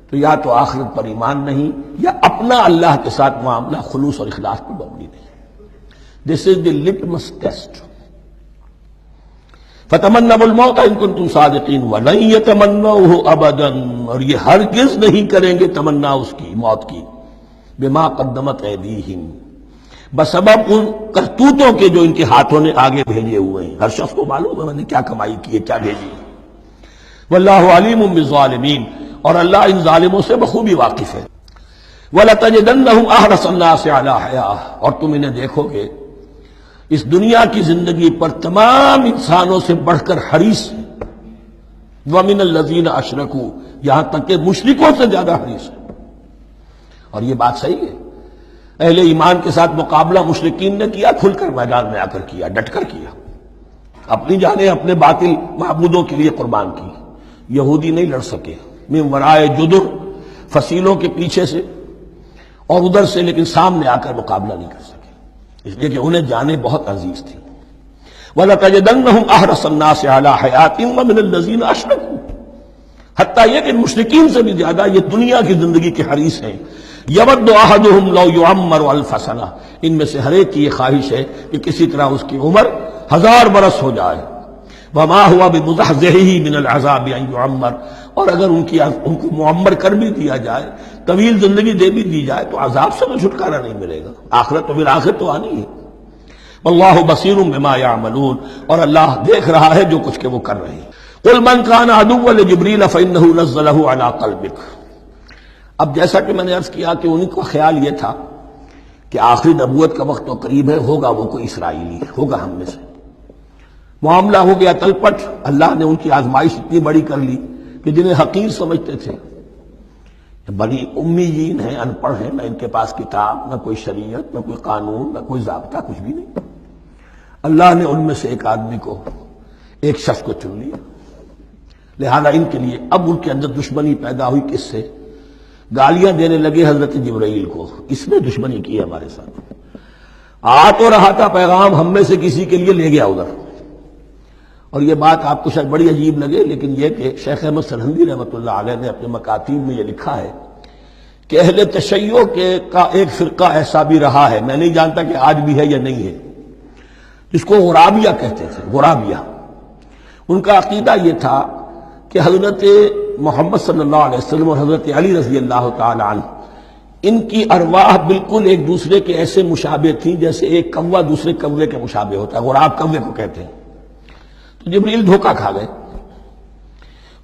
تو یا تو آخرت پر ایمان نہیں یا اپنا اللہ کے ساتھ معاملہ خلوص اور اخلاص پر مبنی نہیں۔ دس از دی لٹمس ٹیسٹ۔ فتمنوا الموت ان کنتم صادقین ولن یتمنوه ابدا، اور یہ ہرگز نہیں کریں گے تمنا اس کی موت کی، بما قدمت ایدیہم، بسبب ان کرتوتوں کے جو ان کے ہاتھوں نے آگے بھیجے ہوئے ہیں۔ ہر شخص کو معلوم ہے میں نے کیا کمائی کی ہے، کیا بھیجی ہے۔ واللہ علیم بالظالمین، اور اللہ ان ظالموں سے بخوبی واقف ہے۔ وَلَتَجِدَنَّهُمْ أَحْرَصَ النَّاسِ عَلَىٰ حَيَاةٍ، اور تم انہیں دیکھو گے اس دنیا کی زندگی پر تمام انسانوں سے بڑھ کر حریص ہیں، وَمِنَ الَّذِينَ أَشْرَكُوا، یہاں تک کہ مشرکوں سے زیادہ حریص ہیں۔ اور یہ بات صحیح ہے، اہل ایمان کے ساتھ مقابلہ مشرکین نے کیا، کھل کر میدان میں آ کر کیا، ڈٹ کر کیا، اپنی جانیں اپنے باطل معبودوں کے لیے قربان کی۔ یہودی نہیں لڑ سکے، من ورائے جدر، فصیلوں کے پیچھے سے اور ادھر سے، لیکن سامنے آ کر مقابلہ نہیں کر سکے، اس لیے کہ انہیں جانیں بہت عزیز تھی۔ وَلَتَجِدَنَّهُمْ أَحْرَصَ النَّاسِ عَلَىٰ حَيَاةٍ وَمِنَ الَّذِينَ أَشْرَكُوا، حتیٰ یہ کہ مشرکین سے بھی زیادہ یہ دنیا کی زندگی کے حریص ہیں۔ یود احدہم لو یعمر الف سنہ، ان میں سے ہر ایک کی یہ خواہش ہے کہ کسی طرح اس کی عمر 1000 برس ہو جائے۔ وما ہوا بمزحزحہ من العذاب ان یعمر، اور اگر ان کو معمر کر بھی دیا جائے، طویل زندگی دے بھی دی جائے تو عذاب سے تو چھٹکارا نہیں ملے گا، آخرت تو پھر آخرت تو آنی ہے۔ واللہ بصیر بما یعملون، اور اللہ دیکھ رہا ہے جو کچھ کہ وہ کر رہے ہیں۔ قل من کان عدوا لجبریل فانہ نزلہ علی قلبک، اب جیسا کہ میں نے عرض کیا کہ ان کا خیال یہ تھا کہ آخری نبوت کا وقت تو قریب ہے، ہوگا وہ کوئی اسرائیلی، ہوگا ہم میں سے۔ معاملہ ہو گیا تلپٹ، اللہ نے ان کی آزمائش اتنی بڑی کر لی کہ جنہیں حقیر سمجھتے تھے، بڑی امیین ہیں، ان پڑھ ہیں، نہ ان کے پاس کتاب، نہ کوئی شریعت، نہ کوئی قانون، نہ کوئی ضابطہ، کچھ بھی نہیں، اللہ نے ان میں سے ایک آدمی کو، ایک شخص کو چن لیا۔ لہذا ان کے لیے اب ان کے اندر دشمنی پیدا ہوئی، کس سے؟ گالیاں دینے لگے حضرت جبرائیل کو، اس نے دشمنی کی ہے ہمارے ساتھ، آ تو رہا تھا پیغام ہم میں سے کسی کے لیے، لے گیا ادھر۔ اور یہ بات آپ کو شاید بڑی عجیب لگے، لیکن یہ کہ شیخ احمد سرہندی رحمۃ اللہ علیہ نے اپنے مکاتیب میں یہ لکھا ہے کہ اہل تشیع کا ایک فرقہ ایسا بھی رہا ہے، میں نہیں جانتا کہ آج بھی ہے یا نہیں ہے، جس کو غرابیہ کہتے تھے، غرابیہ۔ ان کا عقیدہ یہ تھا کہ حضرت محمد صلی اللہ علیہ وسلم اور حضرت علی رضی اللہ تعالی عنہ، ان کی ارواح بالکل ایک دوسرے کے ایسے مشابہ تھیں جیسے ایک کوا دوسرے کوے کے مشابہ ہوتا ہے، غراب کوے کو کہتے ہیں۔ تو جبریل دھوکہ کھا گئے،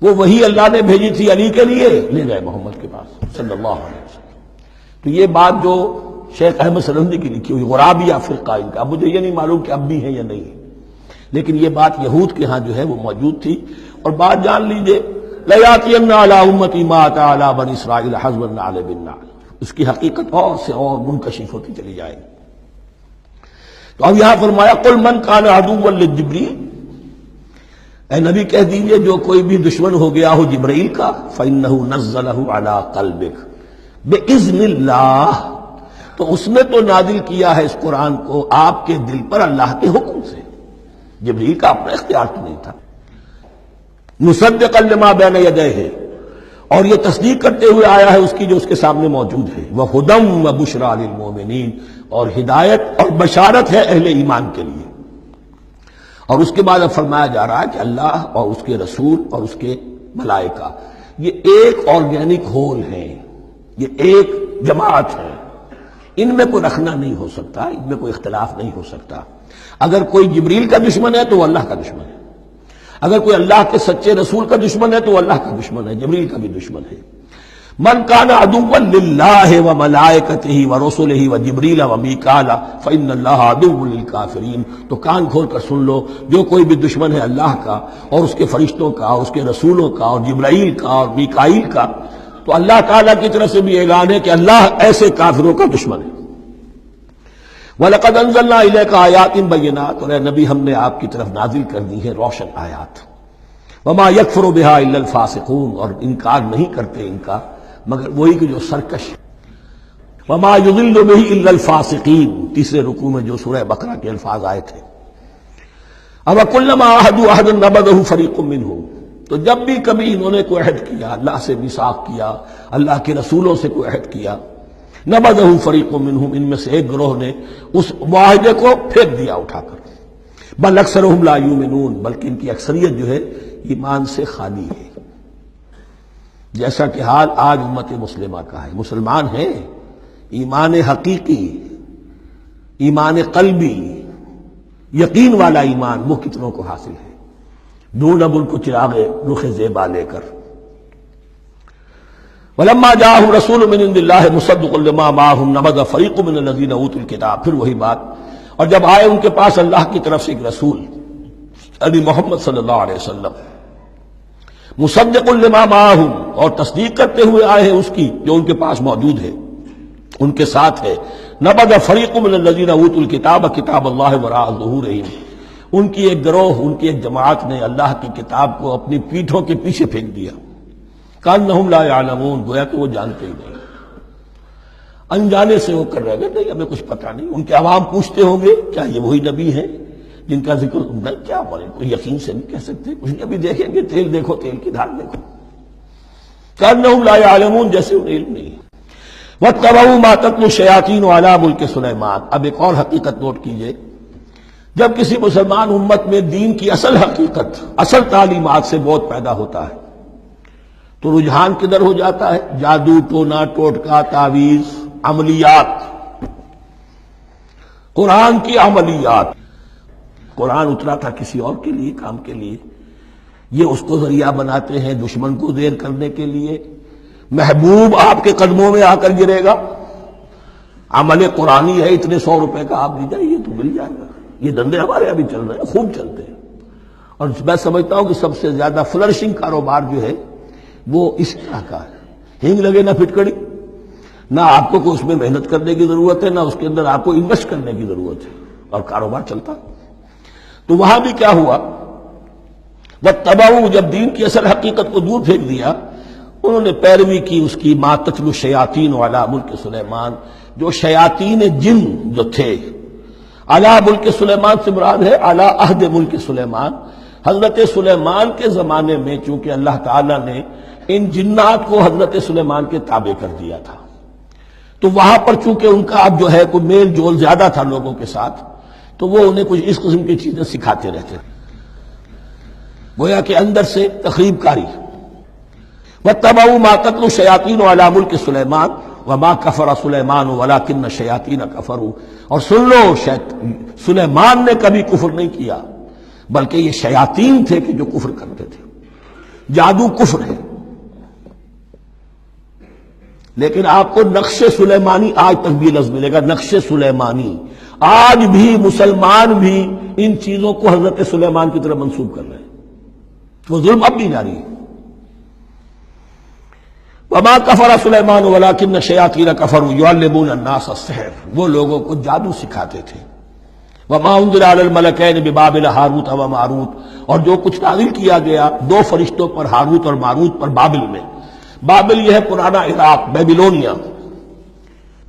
وہ وہی اللہ نے بھیجی تھی علی کے لیے، لے گئے محمد کے پاس صلی اللہ علیہ وسلم۔ تو یہ بات جو شیخ احمد سرہندی کی لکھی ہوئی غرابیہ فرقہ ان کا، مجھے یہ نہیں معلوم کہ اب بھی ہے یا نہیں، لیکن یہ بات یہود کے ہاں جو ہے وہ موجود تھی۔ اور بات جان لیجئے، لَيَأْتِيَنَّ عَلَىٰ أُمَّتِي مَا أَتَىٰ عَلَىٰ بَنِي إِسْرَائِيلَ حَزْوَ النَّعْلِ بِالنَّعْلِ، اس کی حقیقت اور سے اور منکشف ہوتی چلی جائے گی۔ تو اب یہاں فرمایا قُلْ مَنْ كَانَ عَدُوًّا لِجِبْرِيلَ، اے نبی کہہ دیجئے جو کوئی بھی دشمن ہو گیا ہو جبرائیل کا، فَإِنَّهُ نَزَّلَهُ عَلَىٰ قَلْبِكَ بِإِذْنِ اللَّهِ، تو اس نے تو نازل کیا ہے اس قرآن کو آپ کے دل پر اللہ کے حکم سے، جبرائیل کا اپنا اختیار تو نہیں تھا۔ مصدقا لما بین یدیہ، اور یہ تصدیق کرتے ہوئے آیا ہے اس کی جو اس کے سامنے موجود ہے، وہدی وبشریٰ للمؤمنین، اور ہدایت اور بشارت ہے اہل ایمان کے لیے۔ اور اس کے بعد اب فرمایا جا رہا ہے کہ اللہ اور اس کے رسول اور اس کے ملائکہ یہ ایک آرگینک ہول ہیں، یہ ایک جماعت ہے، ان میں کوئی رکھنا نہیں ہو سکتا، ان میں کوئی اختلاف نہیں ہو سکتا۔ اگر کوئی جبریل کا دشمن ہے تو وہ اللہ کا دشمن ہے، اگر کوئی اللہ کے سچے رسول کا دشمن ہے تو وہ اللہ کا دشمن ہے، جبریل کا بھی دشمن ہے۔ من کان عدوا للہ وملائکتہ ورسلہ وجبریل ومیکال فإن اللہ عدو للکافرین، تو کان کھول کر سن لو، جو کوئی بھی دشمن ہے اللہ کا اور اس کے فرشتوں کا اور اس کے رسولوں کا اور جبرائیل کا اور میکائیل کا، تو اللہ تعالیٰ کی طرف سے بھی اعلان ہے کہ اللہ ایسے کافروں کا دشمن ہے۔ وَلَقَدْ أَنزَلْنَا إِلَيْكَ آيَاتٍ بَيِّنَاتٍ، اور اے نبی ہم نے آپ کی طرف نازل کر دی ہیں روشن آیات۔ وَمَا يَكْفُرُ بِهَا إِلَّا الْفَاسِقُونَ، اور انکار نہیں کرتے ان کا مگر وہی کہ جو سرکش۔ وَمَا يُضِلُّ بِهِ إِلَّا الْفَاسِقِينَ، تیسرے رکوع میں جو سورہ بقرہ کے الفاظ آئے تھے۔ أَوَكُلَّمَا عَاهَدُوا عَهْدًا نَبَذَهُ فَرِيقٌ مِّنْهُمْ، تو جب بھی کبھی انہوں نے کوئی عہد کیا، اللہ سے میثاق کیا، اللہ کے رسولوں سے کوئی عہد کیا، نبذہ فریق منہم، ان میں سے ایک گروہ نے اس معاہدے کو پھینک دیا اٹھا کر۔ بل اکثرہم لا یؤمنون، بلکہ ان کی اکثریت جو ہے ایمان سے خالی ہے، جیسا کہ حال آج امت مسلمہ کا ہے۔ مسلمان ہیں، ایمان حقیقی، ایمان قلبی، یقین والا ایمان وہ کتنوں کو حاصل ہے؟ ڈھونڈ اب ان کو چراغ رخ زیبا لے کر۔ وَلَمَّا جَاءَهُمْ رَسُولٌ مِّنْ عِندِ اللَّهِ مُصَدِّقٌ لِّمَا مَعَهُمْ نَبَذَ فَرِيقٌ مِّنَ الَّذِينَ أُوتُوا الْكِتَابَ، پھر وہی بات، اور جب آئے ان کے پاس اللہ کی طرف سے ایک رسول نبی محمد صلی اللہ علیہ وسلم، مُصَدِّقٌ لِّمَا مَعَهُمْ، اور تصدیق کرتے ہوئے آئے ہیں اس کی جو ان کے پاس موجود ہے، ان کے ساتھ ہے، نَبَذَ فَرِيقٌ مِّنَ الَّذِينَ أُوتُوا الْكِتَابَ كِتَابَ اللَّهِ وَرَاءَ ظُهُورِهِمْ، ان کی ایک گروہ، ان کی ایک جماعت نے اللہ کی کتاب کو اپنی پیٹھوں کے پیچھے پھینک دیا۔ کأنہم لا یعلمون، گویا کہ وہ جانتے ہی نہیں، انجانے سے وہ کر رہے گئے، نہیں ہمیں کچھ پتہ نہیں۔ ان کے عوام پوچھتے ہوں گے کیا یہ وہی نبی ہیں جن کا ذکر نہیں، کیا بولے، کوئی یقین سے نہیں کہہ سکتے، کچھ نہیں، ابھی دیکھیں گے، تیل دیکھو، تیل کی دھار دیکھو، کأنہم لا یعلمون، جیسے انہیں علم نہیں۔ واتبعوا ما تتلو الشیاطین علی ملک سلیمان، اب ایک اور حقیقت نوٹ کیجئے، جب کسی مسلمان امت میں دین کی اصل حقیقت، اصل تعلیمات سے بہت پیدا ہوتا ہے تو رجحان کدھر ہو جاتا ہے؟ جادو، ٹونا، ٹوٹکا، تعویذ، عملیات، قرآن کی عملیات۔ قرآن اترا تھا کسی اور کے لیے، کام کے لیے، یہ اس کو ذریعہ بناتے ہیں دشمن کو دیر کرنے کے لیے۔ محبوب آپ کے قدموں میں آ کر گرے گا، عمل قرآنی ہے، اتنے 100 روپے کا آپ دی جائیے تو مل جائے گا۔ یہ دندے ہمارے ابھی چل رہے ہیں، خوب چلتے ہیں، اور میں سمجھتا ہوں کہ سب سے زیادہ فلرشنگ کاروبار جو ہے وہ اس طرح کا ہے۔ ہینگ لگے نہ پھٹکڑی، نہ آپ کو کوئی اس میں محنت کرنے کی ضرورت ہے، نہ اس کے اندر آپ کو انویسٹ کرنے کی ضرورت ہے، اور کاروبار چلتا۔ تو وہاں بھی کیا ہوا، واتبعوا، جب دین کی اصل حقیقت کو دور پھینک دیا، انہوں نے پیروی کی اس کی ما تتلو الشیاطین علی ملک سلیمان، جو شیاطین جن جو تھے، علی ملک سلیمان سے مراد ہے علی عہد ملک سلیمان، حضرت سلیمان کے زمانے میں، چونکہ اللہ تعالیٰ نے ان جنات کو حضرت سلیمان کے تابع کر دیا تھا، تو وہاں پر چونکہ ان کا اب جو ہے کوئی میل جول زیادہ تھا لوگوں کے ساتھ، تو وہ انہیں کچھ اس قسم کی چیزیں سکھاتے رہتے، گویا کہ اندر سے تخریب کاری۔ واتبعوا ما تتلو الشیاطین علی ملک سلیمان وما کفر سلیمان ولکن الشیاطین کفروا، اور سن لو سلیمان نے کبھی کفر نہیں کیا، بلکہ یہ شیاطین تھے کہ جو کفر کرتے تھے۔ جادو کفر ہے، لیکن آپ کو نقش سلیمانی آج تک بھی لفظ ملے گا، نقش سلیمانی۔ آج بھی مسلمان بھی ان چیزوں کو حضرت سلیمان کی طرف منسوب کر رہے ہیں، وہ ظلم اب بھی جاری ہے۔ وما کفر سلیمان ولکن الشیاطین کفروا یعلمون الناس السحر، وہ لوگوں کو جادو سکھاتے تھے۔ وما انزل علی الملکین ببابل ہاروت و ماروت، اور جو کچھ نازل کیا گیا دو فرشتوں پر، ہاروت اور ماروت پر، بابل میں۔ بابل یہ ہے پرانا عراق، بیبلونیا۔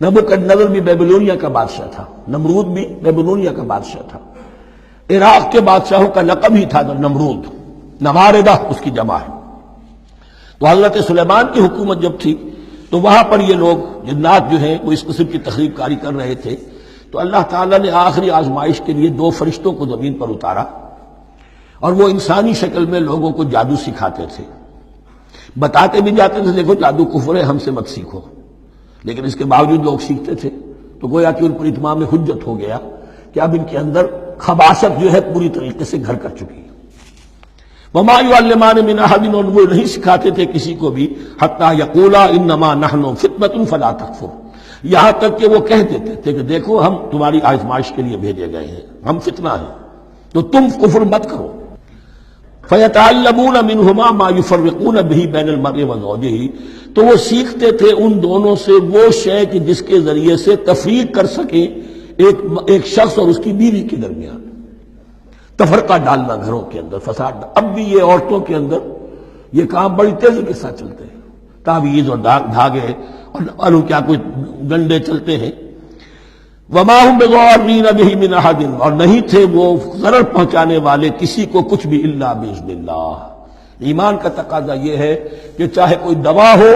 نبوکدنضر بھی بیبلونیا کا بادشاہ تھا، نمرود بھی بیبلونیا کا بادشاہ تھا۔ عراق کے بادشاہوں کا لقب ہی تھا نمرود، نواردہ اس کی جمع ہے۔ تو حضرت سلیمان کی حکومت جب تھی تو وہاں پر یہ لوگ جنات جو ہیں وہ اس قسم کی تخریب کاری کر رہے تھے، تو اللہ تعالیٰ نے آخری آزمائش کے لیے دو فرشتوں کو زمین پر اتارا، اور وہ انسانی شکل میں لوگوں کو جادو سکھاتے تھے، بتاتے بھی جاتے تھے دیکھو جادو کفر ہے، ہم سے مت سیکھو، لیکن اس کے باوجود لوگ سیکھتے تھے۔ تو گویا کہ ان پر اتمام حجت ہو گیا کہ اب ان کے اندر خباثت جو ہے پوری طریقے سے گھر کر چکی ہے۔ وما یعلمان من احد، اور وہ نہیں سکھاتے تھے کسی کو بھی، حتی یقولا انما نحن فتنۃ فلا تکفر، یہاں تک کہ وہ کہہ دیتے تھے کہ دیکھو ہم تمہاری آزمائش کے لیے بھیجے گئے ہیں، ہم فتنہ ہیں، تو تم کفر مت کرو۔ فَيَتَعَلَّمُونَ مِنْهُمَا مَا يُفَرِّقُونَ بِهِ بَيْنَ الْمَرْءِ وَزَوْجِهِ، تو وہ سیکھتے تھے ان دونوں سے وہ شے کہ جس کے ذریعے سے تفریق کر سکیں ایک شخص اور اس کی بیوی کے درمیان، تفرقہ ڈالنا گھروں کے اندر، فساد۔ اب بھی یہ عورتوں کے اندر یہ کام بڑی تیزی کے ساتھ چلتے ہیں، تعویذ اور دھاگے اور معلوم کیا کوئی ڈنڈے چلتے ہیں۔ وما هم بضارین بہ من احد، اور نہیں تھے وہ ضرر پہنچانے والے کسی کو کچھ بھی، الا باذن اللہ۔ ایمان کا تقاضا یہ ہے کہ چاہے کوئی دوا ہو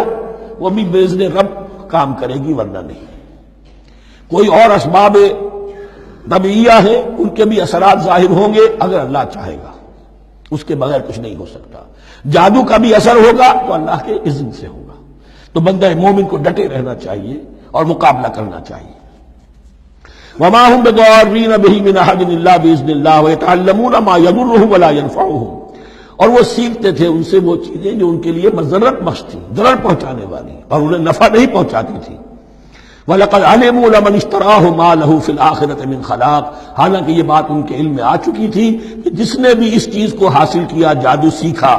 وہ بھی باذن رب کام کرے گی، ورنہ نہیں۔ کوئی اور اسباب طبیعیہ ہیں، ان کے بھی اثرات ظاہر ہوں گے اگر اللہ چاہے گا، اس کے بغیر کچھ نہیں ہو سکتا۔ جادو کا بھی اثر ہوگا تو اللہ کے اذن سے ہوگا۔ تو بندہ مومن کو ڈٹے رہنا چاہیے اور مقابلہ کرنا چاہیے۔ وما هم بضارین بہ من احد الا باذن اللہ ویتعلمون ما یضرهم ولا ينفعهم، اور وہ سیکھتے تھے ان سے وہ چیزیں جو ان کے لیے مضرت بخش تھیں، ضرر پہنچانے والی، اور انہیں نفع نہیں پہنچاتی تھی۔ وَلَقَدْ عَلِمُوا لَمَنِ اشْتَرَاهُ مَا لَهُ فِي الْآخِرَةِ مِنْ خَلَاقٍ، حالانکہ یہ بات ان کے علم میں آ چکی تھی کہ جس نے بھی اس چیز کو حاصل کیا، جادو سیکھا،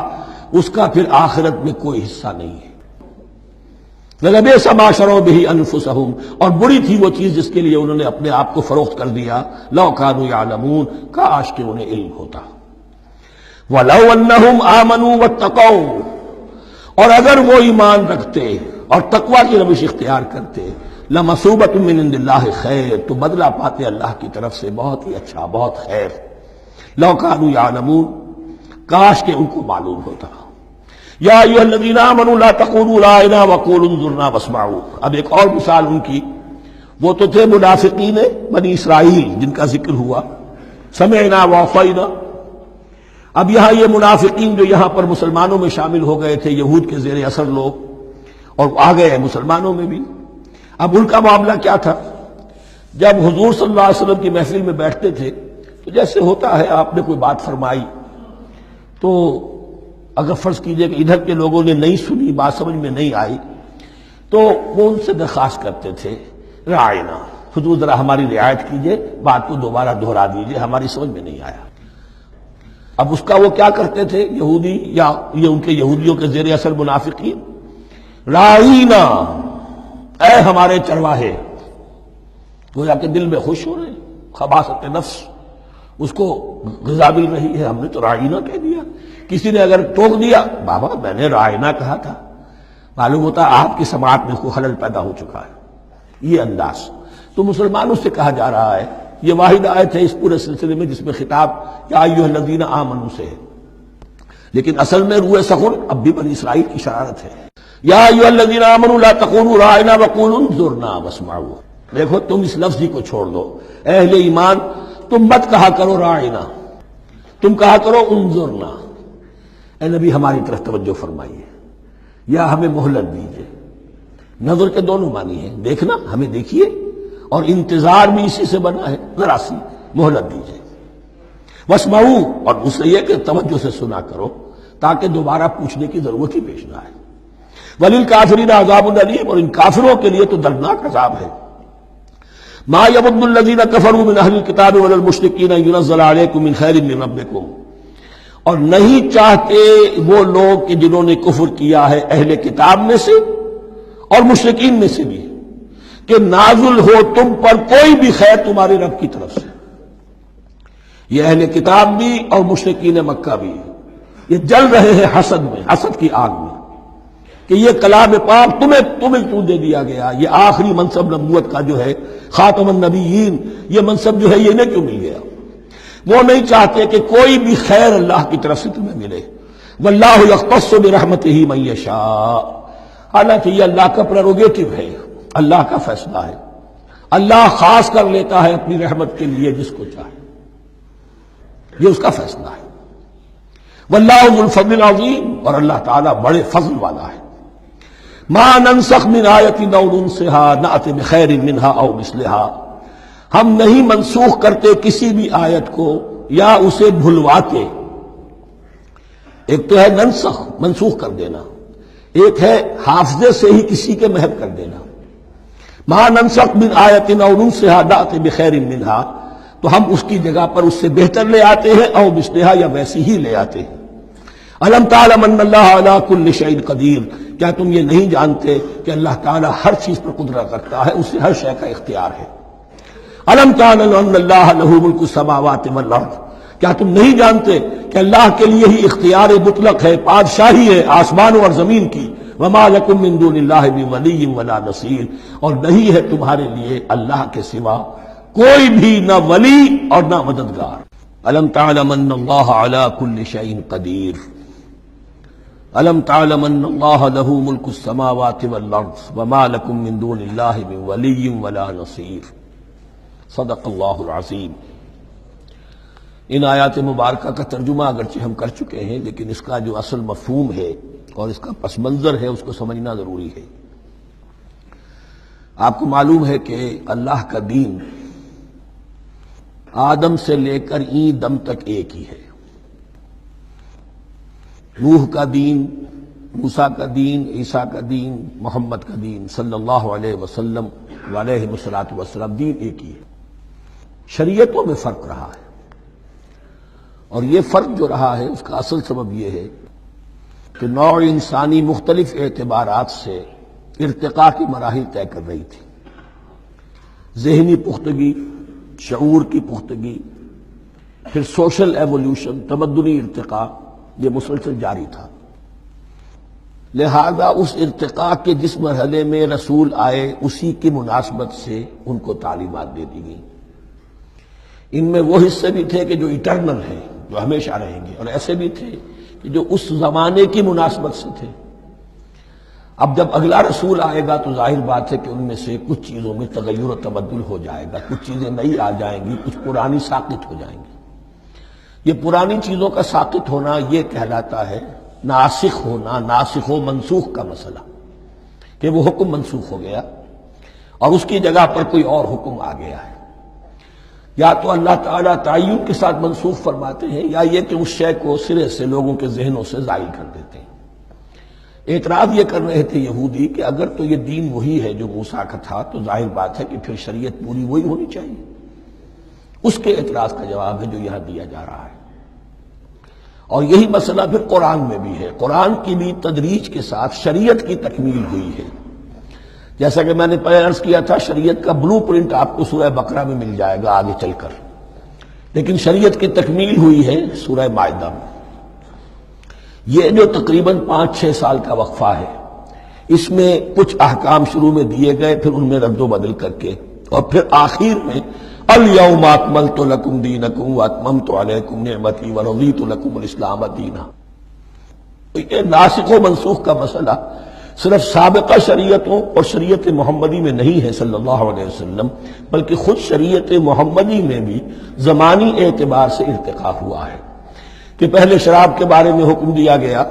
اس کا پھر آخرت میں کوئی حصہ نہیں ہے۔ وَلَبِئْسَ مَا شَرَوْا بِهِ أَنفُسَهُمْ، اور بری تھی وہ چیز جس کے لیے انہوں نے اپنے آپ کو فروخت کر دیا۔ لَوْ كَانُوا يَعْلَمُونَ، کاش کہ انہیں علم ہوتا۔ وَلَوْ أَنَّهُمْ آمَنُوا وَاتَّقَوْا، اور اگر وہ ایمان رکھتے اور تقوی کی روش اختیار کرتے، لَمَثُوبَةٌ مِّنْ عِندِ اللَّهِ خَيْرٌ، تو بدلہ پاتے اللہ کی طرف سے بہت ہی اچھا، بہت خیر۔ لَوْ كَانُوا يَعْلَمُونَ، کاش کہ ان کو معلوم ہوتا۔ یا ایھا الذین آمنوا لا تقولوا رائنا وقولوا انظرنا واسمعوا، اب ایک اور مثال ان کی، وہ تو تھے منافقین بنی اسرائیل جن کا ذکر ہوا، سمعنا وعصینا۔ اب یہاں یہ منافقین جو یہاں پر مسلمانوں میں شامل ہو گئے تھے، یہود کے زیر اثر لوگ، اور آ گئے ہیں مسلمانوں میں بھی۔ اب ان کا معاملہ کیا تھا؟ جب حضور صلی اللہ علیہ وسلم کی محفل میں بیٹھتے تھے تو جیسے ہوتا ہے آپ نے کوئی بات فرمائی تو اگر فرض کیجئے کہ ادھر کے لوگوں نے نہیں سنی، بات سمجھ میں نہیں آئی، تو وہ ان سے درخواست کرتے تھے رعاینا، حضور ذرا ہماری رعایت کیجئے، بات کو دوبارہ دہرا دیجئے، ہماری سمجھ میں نہیں آیا۔ اب اس کا وہ کیا کرتے تھے یہودی یا یہ ان کے یہودیوں کے زیر اثر منافقین؟ رعاینا، اے ہمارے چرواہے، گویا کہ دل میں خوش ہو رہے، خباثت نفس اس کو غذا مل رہی ہے، ہم نے تو رعاینا کہہ دیا۔ کسی نے اگر ٹوک دیا، بابا میں نے رعاینا کہا تھا، معلوم ہوتا آپ کی سماعت میں کوئی خلل پیدا ہو چکا ہے، یہ انداز۔ تو مسلمانوں سے کہا جا رہا ہے، یہ واحد آیت ہے اس پورے سلسلے میں جس میں خطاب یا ایھا الذین آمنوا سے ہے، لیکن اصل میں روح سخن اب بھی بنی اسرائیل کی شرارت ہے۔ یا ایھا الذین آمنوا لا تقولوا رعاینا وقولوا انظرنا واسمعوا، دیکھو تم اس لفظ ہی کو چھوڑ دو، اے اہل ایمان تم مت کہا کرو رعاینا، تم کہا کرو انظرنا، اے نبی ہماری طرف توجہ فرمائیے یا ہمیں مہلت دیجیے۔ نظر کے دونوں معنی ہیں، دیکھنا ہمیں دیکھیے، اور انتظار بھی اسی سے بنا ہے، ذرا سی مہلت دیجیے۔ واسمعوا، اور دوسرے یہ کہ توجہ سے سنا کرو، تاکہ دوبارہ پوچھنے کی ضرورت ہی پیش نہ آئے۔ وَلِلْكَافِرِينَ عَذَابٌ أَلِيمٌ، اور ان کافروں کے لیے تو دردناک عذاب ہے۔ مَا يَوَدُّ الَّذِينَ كَفَرُوا مِنْ أَهْلِ الْكِتَابِ وَلَا الْمُشْرِكِينَ أَن يُنَزَّلَ عَلَيْكُم مِّن خَيْرٍ مِّن رَّبِّكُمْ، اور نہیں چاہتے وہ لوگ کہ جنہوں نے کفر کیا ہے اہل کتاب میں سے اور مشرکین میں سے بھی، کہ نازل ہو تم پر کوئی بھی خیر تمہارے رب کی طرف سے۔ یہ اہل کتاب بھی اور مشرکین مکہ بھی یہ جل رہے ہیں حسد میں، حسد کی آگ میں، کہ یہ کلام پاک تمہیں کیوں دے دیا گیا، یہ آخری منصب نبوت کا جو ہے خاتم النبیین، یہ منصب جو ہے یہ انہیں کیوں مل گیا۔ وہ نہیں چاہتے کہ کوئی بھی خیر اللہ کی طرف سے تمہیں ملے۔ واللہ یختص برحمتہ من یشاء، حالانکہ یہ اللہ کا پریروگیٹو ہے، اللہ کا فیصلہ ہے، اللہ خاص کر لیتا ہے اپنی رحمت کے لیے جس کو چاہے، یہ اس کا فیصلہ ہے۔ واللہ ذو الفضل العظیم، اور اللہ تعالیٰ بڑے فضل والا ہے۔ ما ننسخ من آیت او ننسها نأت بخیر منها او مثلها، ہم نہیں منسوخ کرتے کسی بھی آیت کو یا اسے بھلواتے۔ ایک تو ہے ننسخ، منسوخ کر دینا، ایک ہے حافظے سے ہی کسی کے محو کر دینا۔ ما ننسخ من آیت او ننسها نأت بخیر منها، تو ہم اس کی جگہ پر اس سے بہتر لے آتے ہیں، او مثلها یا ویسی ہی لے آتے ہیں۔ الم تعلم ان اللہ علی کل شیء قدیر، کیا تم یہ نہیں جانتے کہ اللہ تعالیٰ ہر چیز پر قدرت رکھتا ہے، اسے ہر شے کا اختیار ہے۔ الم تعلم ان اللہ لہ ملک السماوات والارض، کیا تم نہیں جانتے کہ اللہ کے لیے ہی اختیار مطلق ہے، بادشاہی ہے آسمانوں اور زمین کی۔ وما لکم من دون اللہ من ولی ولا نصیر، اور نہیں ہے تمہارے لیے اللہ کے سوا کوئی بھی نہ ولی اور نہ مددگار۔ الم تعلم ان اللہ علی کل شیء قدیر، الم تعلم ان اللہ لہ ملک السماوات والارض وما لکم من دون اللہ من ولی ولا نصیر۔ صدق اللہ العظیم۔ ان آیات مبارکہ کا ترجمہ اگرچہ ہم کر چکے ہیں، لیکن اس کا جو اصل مفہوم ہے اور اس کا پس منظر ہے اس کو سمجھنا ضروری ہے۔ آپ کو معلوم ہے کہ اللہ کا دین آدم سے لے کر این دم تک ایک ہی ہے۔ نوح کا دین، موسیٰ کا دین، عیسیٰ کا دین، محمد کا دین صلی اللہ علیہ وسلم علیہ الصلوۃ والسلام، دین ایک ہی ہے۔ شریعتوں میں فرق رہا ہے، اور یہ فرق جو رہا ہے اس کا اصل سبب یہ ہے کہ نوع انسانی مختلف اعتبارات سے ارتقاء کی مراحل طے کر رہی تھی۔ ذہنی پختگی، شعور کی پختگی، پھر سوشل ایولیوشن، تمدنی ارتقاء، یہ مسلسل جاری تھا۔ لہذا اس ارتقاء کے جس مرحلے میں رسول آئے اسی کی مناسبت سے ان کو تعلیمات دے دی گئیں۔ ان میں وہ حصے بھی تھے کہ جو ایٹرنل ہیں، جو ہمیشہ رہیں گے، اور ایسے بھی تھے کہ جو اس زمانے کی مناسبت سے تھے۔ اب جب اگلا رسول آئے گا تو ظاہر بات ہے کہ ان میں سے کچھ چیزوں میں تغیر و تبدل ہو جائے گا، کچھ چیزیں نئی آ جائیں گی، کچھ پرانی ساقط ہو جائیں گی۔ یہ پرانی چیزوں کا ساقط ہونا یہ کہلاتا ہے ناسخ ہونا، ناسخ و منسوخ کا مسئلہ، کہ وہ حکم منسوخ ہو گیا اور اس کی جگہ پر کوئی اور حکم آ گیا ہے۔ یا تو اللہ تعالیٰ تعین کے ساتھ منسوخ فرماتے ہیں، یا یہ کہ اس شے کو سرے سے لوگوں کے ذہنوں سے زائل کر دیتے ہیں۔ اعتراض یہ کر رہے تھے یہودی کہ اگر تو یہ دین وہی ہے جو موسیٰ کا تھا تو ظاہر بات ہے کہ پھر شریعت پوری وہی ہونی چاہیے۔ اس کے اعتراض کا جواب ہے جو یہاں دیا جا رہا ہے، اور یہی مسئلہ پھر قرآن میں بھی ہے۔ قرآن کی بھی تدریج کے ساتھ شریعت کی تکمیل ہوئی ہے۔ جیسا کہ میں نے پہلے عرض کیا تھا، شریعت کا بلو پرنٹ آپ کو سورہ بقرہ میں مل جائے گا آگے چل کر، لیکن شریعت کی تکمیل ہوئی ہے سورہ مائدہ میں۔ یہ جو تقریباً 5-6 سال کا وقفہ ہے، اس میں کچھ احکام شروع میں دیے گئے، پھر ان میں رد و بدل کر کے، اور پھر آخر میں الیوم اکملت لکم دینکم واتممت علیکم نعمتی ورضیت لکم الاسلام دینا۔ یہ ناسخ و منسوخ کا مسئلہ صرف سابقہ شریعتوں اور شریعت محمدی میں نہیں ہے صلی اللہ علیہ وسلم، بلکہ خود شریعت محمدی میں بھی زمانی اعتبار سے ارتقاء ہوا ہے۔ کہ پہلے شراب کے بارے میں حکم دیا گیا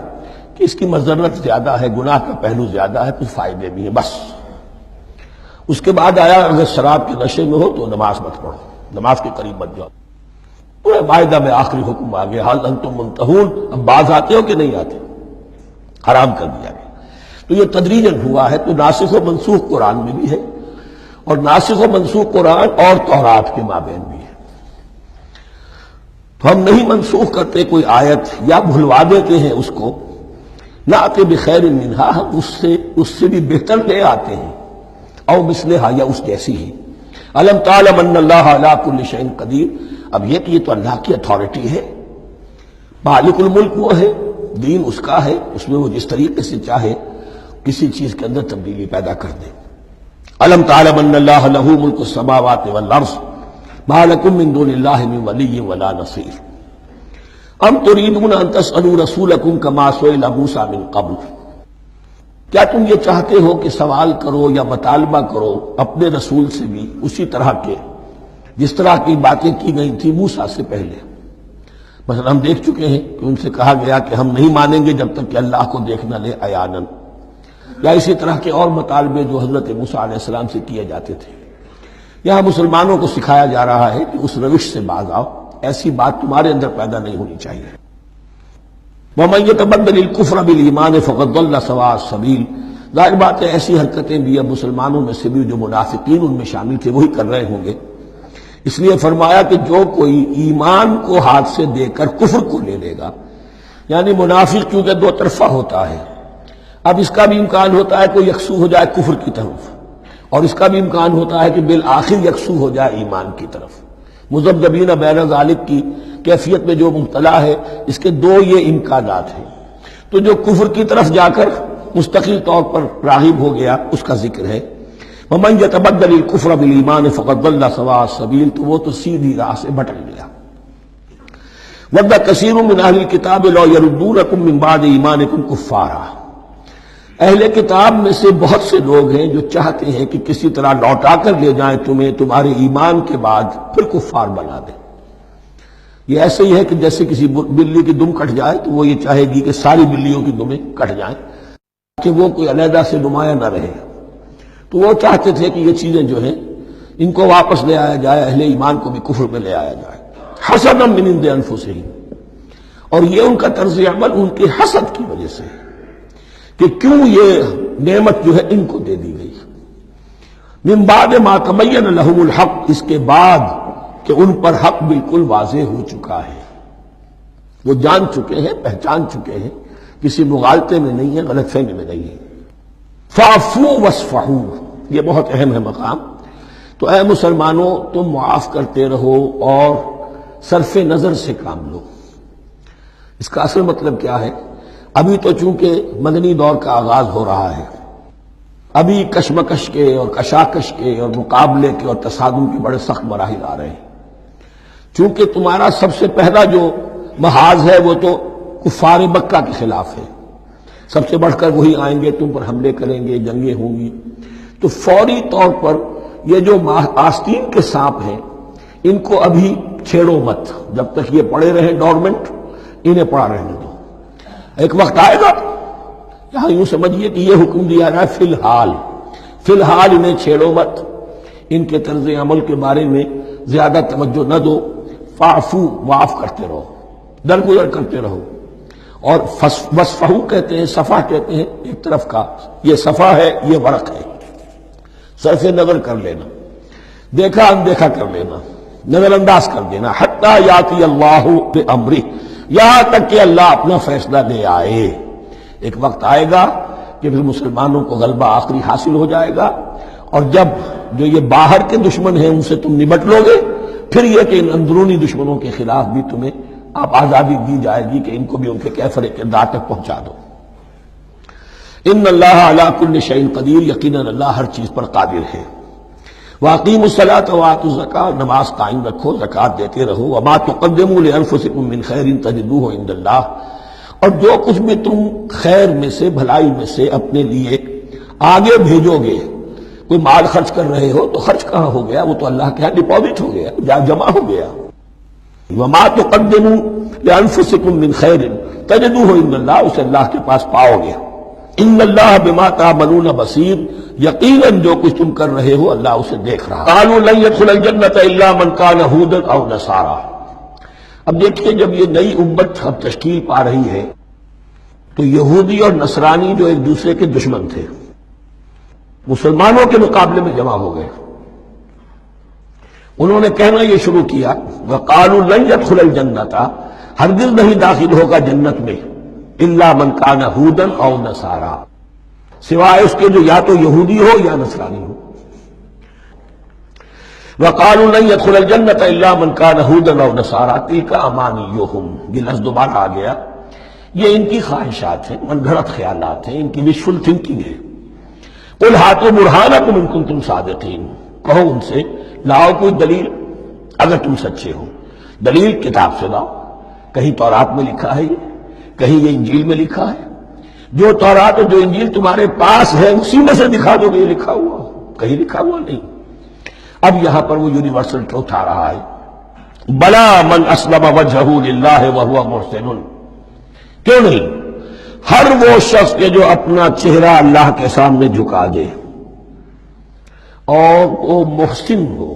کہ اس کی مضرت زیادہ ہے، گناہ کا پہلو زیادہ ہے، کچھ فائدے بھی ہیں، بس۔ اس کے بعد آیا اگر شراب کے نشے میں ہو تو نماز مت پڑھو، نماز کے قریب مت جاؤ۔ تو معاہدہ میں آخری حکم آ گیا، حال انتم منتہون، اب باز آتے ہو کہ نہیں آتے، حرام کر دیا گیا۔ تو یہ تدریجاً ہوا ہے۔ تو ناسخ و منسوخ قرآن میں بھی ہے، اور ناسخ و منسوخ قرآن اور تورات کے مابین بھی ہے۔ تو ہم نہیں منسوخ کرتے کوئی آیت یا بھلوا دیتے ہیں اس کو، نأتی بخیر منہا، ہم اس سے بھی بہتر لے آتے ہیں، او مثلہا، یا اس جیسی ہی۔ الم تعلم ان اللہ علی کل شیء قدیر، اب یہ کہ یہ تو اللہ کی اتھارٹی ہے، مالک الملک وہ ہے، دین اس کا ہے، اس میں وہ جس طریقے سے چاہے کسی چیز کے اندر تبدیلی پیدا کر دے۔ الم تعلم ان اللہ لہ ملک السماوات والارض ما لکم من دون اللہ من ولی ولا نصیر ام تريدون ان تسألوا رسولکم کما سئل موسیٰ من قبل، کیا تم یہ چاہتے ہو کہ سوال کرو یا مطالبہ کرو اپنے رسول سے بھی اسی طرح کے جس طرح کی باتیں کی گئی تھی موسیٰ سے پہلے؟ مثلا ہم دیکھ چکے ہیں کہ ان سے کہا گیا کہ ہم نہیں مانیں گے جب تک کہ اللہ کو دیکھ نہ لے عیاناً، یا اسی طرح کے اور مطالبے جو حضرت موسیٰ علیہ السلام سے کیے جاتے تھے۔ یہاں مسلمانوں کو سکھایا جا رہا ہے کہ اس روش سے باز آؤ، ایسی بات تمہارے اندر پیدا نہیں ہونی چاہیے۔ وَمَن يَتَبَدَّلِ الْكُفْرَ بِالْإِيمَانِ فَقَدْ ضَلَّ سَوَاءَ السَّبِيلِ، ظاہر بات ہے ایسی حرکتیں بھی اب مسلمانوں میں سے بھی جو منافقین ان میں شامل تھے وہی کر رہے ہوں گے۔ اس لیے فرمایا کہ جو کوئی ایمان کو ہاتھ سے دے کر کفر کو لے لے گا، یعنی منافق کیونکہ دو طرفہ ہوتا ہے، اب اس کا بھی امکان ہوتا ہے کہ یکسو ہو جائے کفر کی طرف، اور اس کا بھی امکان ہوتا ہے کہ بالآخر یکسو ہو جائے ایمان کی طرف۔ مذبذبین بین ذالک کی کیفیت میں جو مبتلا ہے، اس کے دو یہ امکانات ہیں۔ تو جو کفر کی طرف جا کر مستقل طور پر راغب ہو گیا اس کا ذکر ہے، وَمَن يَتَبَدَّلِ الْكُفْرَ بِالْإِيمَانِ فَقَدْ ضَلَّ سَوَاءَ السَّبِيلِ، تو وہ تو سیدھی راہ سے بھٹک گیا۔ وَدَّ كَثِيرٌ مِّنْ أَهْلِ الْكِتَابِ لَوْ يَرُدُّونَكُم مِّن بَعْدِ إِيمَانِكُمْ كُفَّارًا، اہل کتاب میں سے بہت سے لوگ ہیں جو چاہتے ہیں کہ کسی طرح لوٹا کر لے جائیں تمہیں تمہارے ایمان کے بعد پھر کفار بنا دیں۔ یہ ایسے ہی ہے کہ جیسے کسی بلی کی دم کٹ جائے تو وہ یہ چاہے گی کہ ساری بلیوں کی دمیں کٹ جائیں کہ وہ کوئی علیحدہ سے نمایاں نہ رہے۔ تو وہ چاہتے تھے کہ یہ چیزیں جو ہیں ان کو واپس لے آیا جائے، اہل ایمان کو بھی کفر میں لے آیا جائے، حسدا من عند انفسہم، اور یہ ان کا طرز عمل ان کے حسد کی وجہ سے کہ کیوں یہ نعمت جو ہے ان کو دے دی گئی۔ من بعد ما تبین لہم الحق، اس کے بعد کہ ان پر حق بالکل واضح ہو چکا ہے، وہ جان چکے ہیں، پہچان چکے ہیں، کسی مغالطے میں نہیں ہے، غلط فہمی میں نہیں ہے۔ فاعفوا واصفحوا، یہ بہت اہم ہے مقام۔ تو اے مسلمانوں تم معاف کرتے رہو اور صرف نظر سے کام لو۔ اس کا اصل مطلب کیا ہے؟ ابھی تو چونکہ مدنی دور کا آغاز ہو رہا ہے، ابھی کشمکش کے اور کشاکش کے اور مقابلے کے اور تصادم کے بڑے سخت مراحل آ رہے ہیں۔ چونکہ تمہارا سب سے پہلا جو محاذ ہے وہ تو کفار مکہ کے خلاف ہے، سب سے بڑھ کر وہی آئیں گے، تم پر حملے کریں گے، جنگیں ہوں گی۔ تو فوری طور پر یہ جو آستین کے سانپ ہیں ان کو ابھی چھیڑو مت، جب تک یہ پڑے رہیں ڈورمنٹ، انہیں پڑا رہنے دو۔ ایک وقت آئے گا، یہاں یوں سمجھیے کہ یہ حکم دیا رہا ہے فی الحال انہیں چھیڑو مت، ان کے طرز عمل کے بارے میں زیادہ توجہ نہ دو، فاعفو، معاف کرتے رہو، درگزر کرتے رہو۔ اور وصفحو کہتے ہیں، صفح کہتے ہیں ایک طرف کا، یہ صفح ہے، یہ ورق ہے، صرف نظر کر لینا، دیکھا اندیکھا کر لینا، نظر انداز کر دینا، حتی یاتی اللہ بامرہ، یہاں تک کہ اللہ اپنا فیصلہ لے آئے۔ ایک وقت آئے گا کہ پھر مسلمانوں کو غلبہ آخری حاصل ہو جائے گا، اور جب جو یہ باہر کے دشمن ہیں ان سے تم نمٹ لو گے، پھر یہ کہ ان اندرونی دشمنوں کے خلاف بھی تمہیں اب آزادی دی جائے گی کہ ان کو بھی ان کے کیفر کردار تک پہنچا دو۔ ان اللہ علی کل شیء قدیر، یقیناً اللہ ہر چیز پر قادر ہے۔ واقیموا الصلاۃ وآتوا الزکاۃ، نماز قائم رکھو، زکوٰۃ دیتے رہو۔ وما تقدموا لانفسکم من خیر تجدوہ عند اللہ، اور جو کچھ بھی تم خیر میں سے، بھلائی میں سے اپنے لیے آگے بھیجو گے، کوئی مال خرچ کر رہے ہو تو خرچ کہاں ہو گیا؟ وہ تو اللہ کے ہاں ڈپازٹ ہو گیا، جمع ہو گیا۔ وما تقدموا لانفسکم من خیر تجدوہ عند اللہ، اسے اللہ کے پاس پاؤ گے۔ ان اللہ بما تعملون بصیر، یقیناً جو کچھ تم کر رہے ہو اللہ اسے دیکھ رہا۔ قالوا لن يدخل الجنة الا من كان هودا او نصارى، اب دیکھیے جب یہ نئی امت اب تشکیل پا رہی ہے تو یہودی اور نصرانی جو ایک دوسرے کے دشمن تھے مسلمانوں کے مقابلے میں جمع ہو گئے. انہوں نے کہنا یہ شروع کیا وَقَالُوا لَن يَدْخُلَ الْجَنَّةَ ہرگز نہیں داخل ہوگا جنت میں إِلَّا مَنْ كَانَ هُودًا أَوْ نَصَارَىٰ سوائے اس کے جو یا تو یہودی ہو یا نصرانی ہو. وَقَالُوا لَن يَدْخُلَ الْجَنَّةَ إِلَّا مَنْ كَانَ هُودًا أَوْ نَصَارَىٰ تِلْكَ أَمَانِيُّهُمْ یہ لفظ دوبارہ آ گیا. یہ ان کی خواہشات ہیں، من گھڑت خیالات ہیں، ان کی وشفل تھنکنگ ہے. قُلْ هَاتُوا بُرْهَانَكُمْ إِن كُنتُمْ صَادِقِينَ کہو ان سے لاؤ کوئی دلیل اگر تم سچے ہو. دلیل کتاب سے لاؤ. کہیں تورات میں لکھا ہے یہ، کہیں یہ انجیل میں لکھا ہے. جو تورات اور جو انجیل تمہارے پاس ہے اسی میں سے دکھا دو کہ یہ لکھا ہوا ہو. کہیں لکھا ہوا نہیں. اب یہاں پر وہ یونیورسل ٹروتھ آ رہا ہے. بلا من اسلم وجہہ للہ وہو محسن کیوں نہیں ہر وہ شخص کے جو اپنا چہرہ اللہ کے سامنے جھکا دے اور وہ محسن ہو،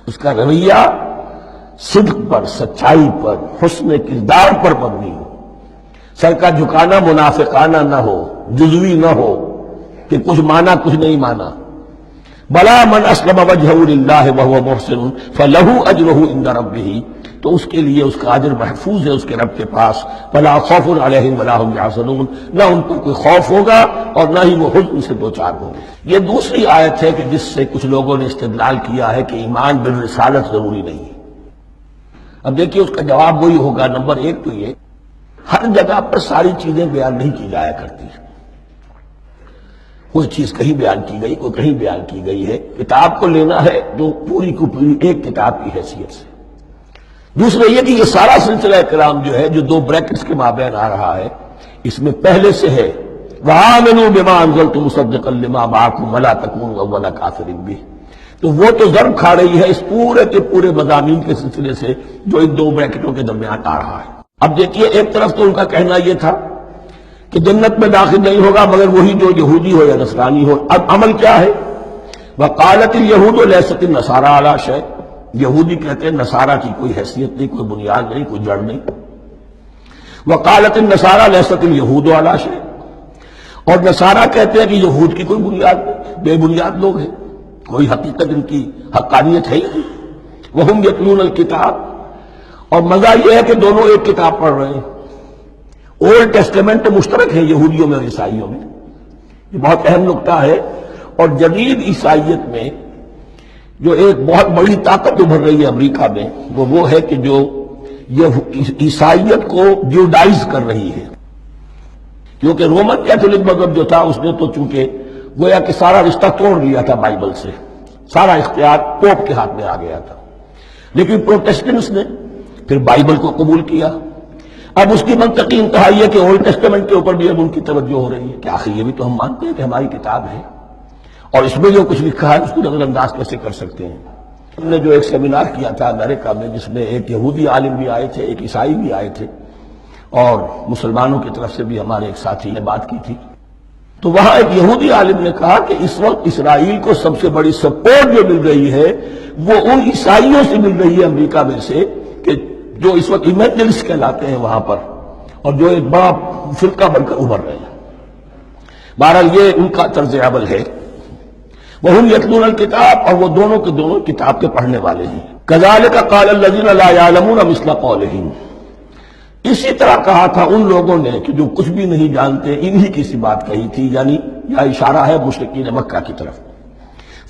اس کا رویہ صدق پر، سچائی پر، حسن کردار پر مبنی ہو. سر کا جھکانا منافقانہ نہ ہو، جزوی نہ ہو کہ کچھ مانا کچھ نہیں مانا. بلا من اسلم وجہہ للہ وہو محسن فلہ اجرہ عند ربہ تو اس کے لیے اس کا اجر محفوظ ہے اس کے رب کے پاس. فلا خوف علیہم ولا هم یحزنون نہ ان پر کوئی خوف ہوگا اور نہ ہی وہ حزن سے دوچار ہوں گے. یہ دوسری آیت ہے کہ جس سے کچھ لوگوں نے استدلال کیا ہے کہ ایمان بالرسالت ضروری نہیں ہے. اب دیکھیے اس کا جواب وہی ہوگا. نمبر ایک تو یہ ہر جگہ پر ساری چیزیں بیان نہیں کی جایا کرتی. کوئی چیز کہیں بیان کی گئی، کوئی کہیں بیان کی گئی ہے. کتاب کو لینا ہے جو پوری کو پوری ایک کتاب کی حیثیت سے. دوسرا یہ کہ یہ سارا سلسلہ کرام جو ہے جو دو بریکٹس کے مابین آ رہا ہے اس میں پہلے سے ہے وَآمِنُوا بِمَا أَنزَلْتُ مُصَدِّقًا لِمَا مَعَكُمْ وَلَا تَكُونُوا أَوَّلَ كَافِرٍ بِهِ تو وہ تو ضرب کھا رہی ہے اس پورے کے پورے مضامین کے سلسلے سے جو ان دو بریکٹوں کے درمیان آ رہا ہے. اب دیکھیے ایک طرف تو ان کا کہنا یہ تھا کہ جنت میں داخل نہیں ہوگا مگر وہی جو یہودی ہو یا نصرانی ہو. اب عمل کیا ہے؟ وَقَالَتِ الْيَهُودُ لَيْسَتِ النَّصَارَىٰ عَلَىٰ شَيْءٍ یہودی کہتے ہیں نصارہ کی کوئی حیثیت نہیں، کوئی بنیاد نہیں، کوئی جڑ نہیں. وقالت النصارى ليست اليهود على شيء اور نصارہ کہتے ہیں کہ یہود کی کوئی بنیاد نہیں، بے بنیاد لوگ ہیں، کوئی حقیقت ان کی حقانیت ہے ہی نہیں. وهم يتلون الكتاب اور مزہ یہ ہے کہ دونوں ایک کتاب پڑھ رہے ہیں. اولڈ ٹیسٹمنٹ تو مشترک ہے یہودیوں میں اور عیسائیوں میں. یہ بہت اہم نقطہ ہے. اور جدید عیسائیت میں جو ایک بہت بڑی طاقت ابھر رہی ہے امریکہ میں وہ ہے کہ جو یہ عیسائیت کو جوڈائز کر رہی ہے. کیونکہ رومن کیتھولک مذہب جو تھا اس نے تو چونکہ گویا کہ سارا رشتہ توڑ لیا تھا بائبل سے، سارا اختیار پوپ کے ہاتھ میں آ گیا تھا. لیکن پروٹیسٹنٹس نے پھر بائبل کو قبول کیا. اب اس کی منطقی انتہا یہ کہ اولڈ ٹیسٹمنٹ کے اوپر بھی اب ان کی توجہ ہو رہی ہے کہ آخر یہ بھی تو ہم مانتے ہیں کہ ہماری کتاب ہے اور اس میں جو کچھ لکھا ہے اس کو نظر انداز کیسے کر سکتے ہیں. ہم نے جو ایک سیمینار کیا تھا امریکہ میں جس میں ایک یہودی عالم بھی آئے تھے، ایک عیسائی بھی آئے تھے اور مسلمانوں کی طرف سے بھی ہمارے ایک ساتھی نے بات کی تھی. تو وہاں ایک یہودی عالم نے کہا کہ اس وقت اسرائیل کو سب سے بڑی سپورٹ جو مل رہی ہے وہ ان عیسائیوں سے مل رہی ہے امریکہ میں سے کہ جو اس وقت ایونجلسٹ کہلاتے ہیں وہاں پر اور جو ایک بڑا فرقہ بن کر ابھر رہے ہیں. بہرحال یہ ان کا طرز عمل ہے. وَهُمْ يَتْلُونَ الْكِتَابَ اور وہ دونوں کے دونوں کتاب کے پڑھنے والے ہیں. كَذَلِكَ قَالَ الَّذِينَ لَا يَعْلَمُونَ مِثْلَ قَوْلِهِمْ اسی طرح کہا تھا ان لوگوں نے کہ جو کچھ بھی نہیں جانتے انہی کی سی بات کہی تھی، یعنی یہ اشارہ ہے مشرکین مکہ کی طرف.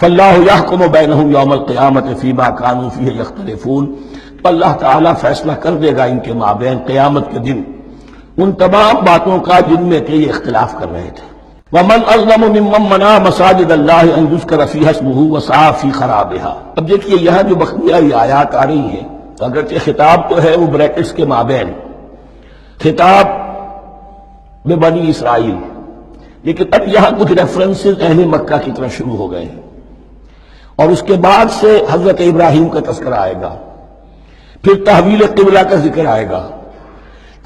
فَاللَّهُ يَحْكُمُ بَيْنَهُمْ يَوْمَ الْقِيَامَةِ فِيمَا كَانُوا فِيهِ يَخْتَلِفُونَ تو اللہ تعالیٰ فیصلہ کر دے گا ان کے مابین قیامت کے دن ان تمام باتوں کا جن میں کہ یہ اختلاف کر رہے تھے. وَمَنْ أَظْلَمُ مِمَّنْ مَنَعَ مَسَاجِدَ اللَّهِ أَنْ يُذْكَرَ فِيهَا اسْمُهُ وَسَعَىٰ فِي خَرَابِهَا. اب دیکھیے یہاں جو بخیہ یہ آیات آ رہی ہیں اگرچہ خطاب تو ہے وہ بریکٹس کے مابین، خطاب میں بنی اسرائیل، لیکن اب یہاں کچھ ریفرنسز اہل مکہ کی طرف شروع ہو گئے ہیں اور اس کے بعد سے حضرت ابراہیم کا تذکرہ آئے گا، پھر تحویل قبلہ کا ذکر آئے گا.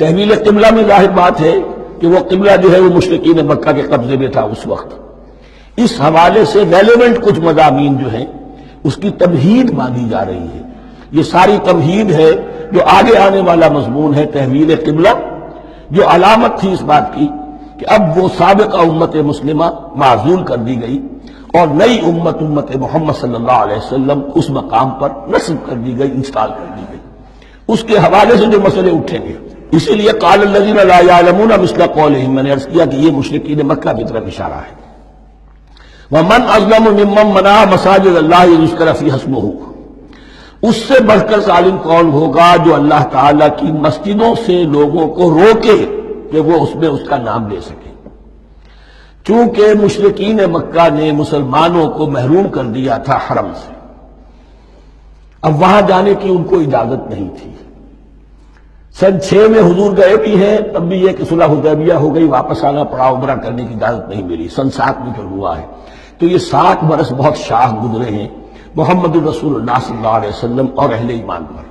تحویل قبلہ میں ظاہر بات ہے کہ وہ قبلہ جو ہے وہ مشرکین مکہ کے قبضے میں تھا اس وقت. اس حوالے سے ریلیونٹ کچھ مضامین جو ہیں اس کی تمہید باندھی جا رہی ہے. یہ ساری تمہید ہے جو آگے آنے والا مضمون ہے تحویل قبلہ، جو علامت تھی اس بات کی کہ اب وہ سابقہ امت مسلمہ معزول کر دی گئی اور نئی امت محمد صلی اللہ علیہ وسلم اس مقام پر نصب کر دی گئی، انسٹال کر دی گئی۔ اس کے حوالے سے جو مسئلے اٹھیں گے، اسی لیے قال الذین لا یعلمون مثل قولہم، میں نے عرض کیا کہ یہ مشرکین مکہ کی طرف اشارہ ہے۔ ومن اظلم ممن منع مساجد اللہ یذکر فیہا اسمہ، اس سے بڑھ کر ظالم کون ہوگا جو اللہ تعالیٰ کی مسجدوں سے لوگوں کو روکے کہ وہ اس میں اس کا نام لے سکے۔ چونکہ مشرکین مکہ نے مسلمانوں کو محروم کر دیا تھا حرم سے، اب وہاں جانے کی ان کو اجازت نہیں تھی۔ سن 6 میں حضور گئے بھی ہیں، تب بھی یہ کہ صلح حدیبیہ ہو گئی، واپس آنا پڑا، عمرہ کرنے کی اجازت نہیں ملی۔ سن 7 میں پھر ہوا ہے، تو یہ 7 برس بہت شاہ گزرے ہیں محمد الرسول اللہ صلی اللہ علیہ وسلم اور اہل ایمان پر۔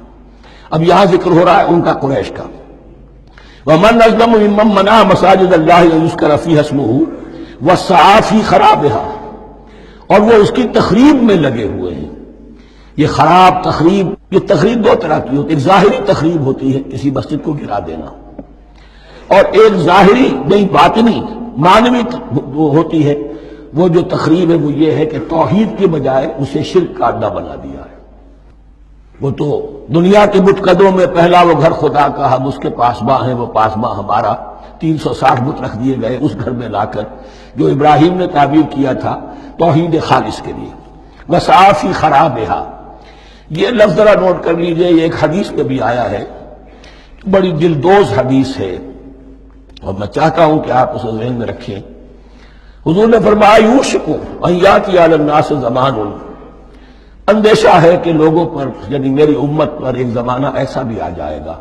اب یہاں ذکر ہو رہا ہے ان کا قریش کا۔ ومن اظلم ممن منع مساجد اللہ یذکر فیہا اسمہ وسعی فی خرابہا، اور وہ اس کی تخریب میں لگے ہوئے ہیں۔ یہ خراب تخریب، یہ تخریب 2 طرح کی ہوتی ہے، ایک ظاہری تخریب ہوتی ہے کسی مسجد کو گرا دینا، اور ایک ظاہری نہیں باطنی معنوی ہوتی ہے۔ وہ جو تخریب ہے وہ یہ ہے کہ توحید کے بجائے اسے شرک کا اڈا بنا دیا ہے۔ وہ تو دنیا کے بت قدوں میں پہلا وہ گھر خدا کا، ہم اس کے پاسباں ہیں، وہ پاسباں ہمارا، 360 بت رکھ دیے گئے اس گھر میں لا کر، جو ابراہیم نے تعبیر کیا تھا توحید خالص کے لیے۔ وسعی فی خرابہا، یہ لفظ ذرا نوٹ کر لیجئے، یہ ایک حدیث میں بھی آیا ہے، بڑی دلدوز حدیث ہے، اور میں چاہتا ہوں کہ آپ اسے ذہن میں رکھیں۔ حضور نے فرمایا یوشک ان یاتی علی الناس زمان، اندیشہ ہے کہ لوگوں پر یعنی میری امت پر ایک زمانہ ایسا بھی آ جائے گا،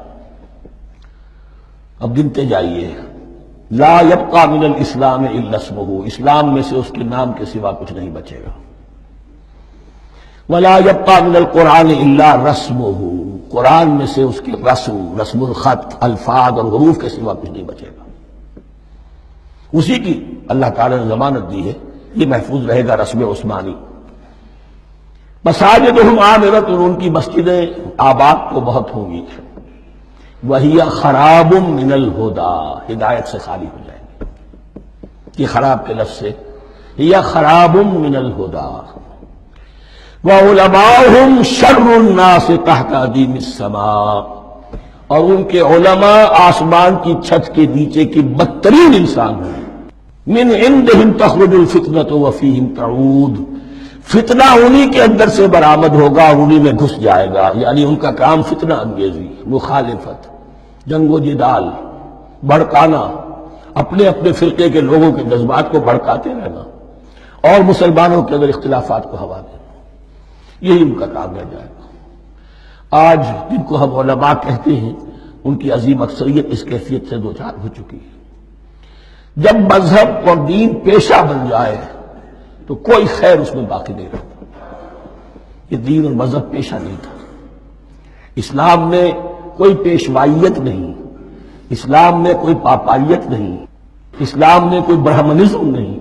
اب گنتے جائیے، لا یبقى من الاسلام الا اسمہ، اسلام میں سے اس کے نام کے سوا کچھ نہیں بچے گا، ولا یبقى من القرآن الا رسمہ، قرآن میں سے اس کے رسم الخط، الفاظ اور حروف کے سوا کچھ نہیں بچے گا۔ اسی کی اللہ تعالیٰ نے ضمانت دی ہے، یہ محفوظ رہے گا رسم عثمانی۔ مساجدہم عامرۃ، ان کی مسجدیں آباد تو بہت ہوں گی، وہی خراب من الہدی، ہدایت سے خالی ہو جائیں گے۔ یہ خراب کے لفظ سے ہی خراب من الہدی، وعلماؤہم شر الناس تحت ادیم السماء، اور ان کے علماء آسمان کی چھت کے نیچے کی بدترین انسان ہیں۔ من عندہم تخرج الفتنۃ وفیہم تعود، فتنہ انہی کے اندر سے برآمد ہوگا اور انہی میں گھس جائے گا، یعنی ان کا کام فتنہ انگیزی، مخالفت، جنگ و جدال، بھڑکانا، اپنے اپنے فرقے کے لوگوں کے جذبات کو بھڑکاتے رہنا اور مسلمانوں کے اندر اختلافات کو ہوا دینا، یہی ان کا کام رہ جائے گا۔ آج جن کو ہم علماء کہتے ہیں ان کی عظیم اکثریت اس کیفیت سے دوچار ہو چکی ہے۔ جب مذہب اور دین پیشہ بن جائے تو کوئی خیر اس میں باقی نہیں رہتا۔ یہ دین اور مذہب پیشہ نہیں تھا، اسلام میں کوئی پیشوائیت نہیں، اسلام میں کوئی پاپائیت نہیں، اسلام میں کوئی برہمنزم نہیں،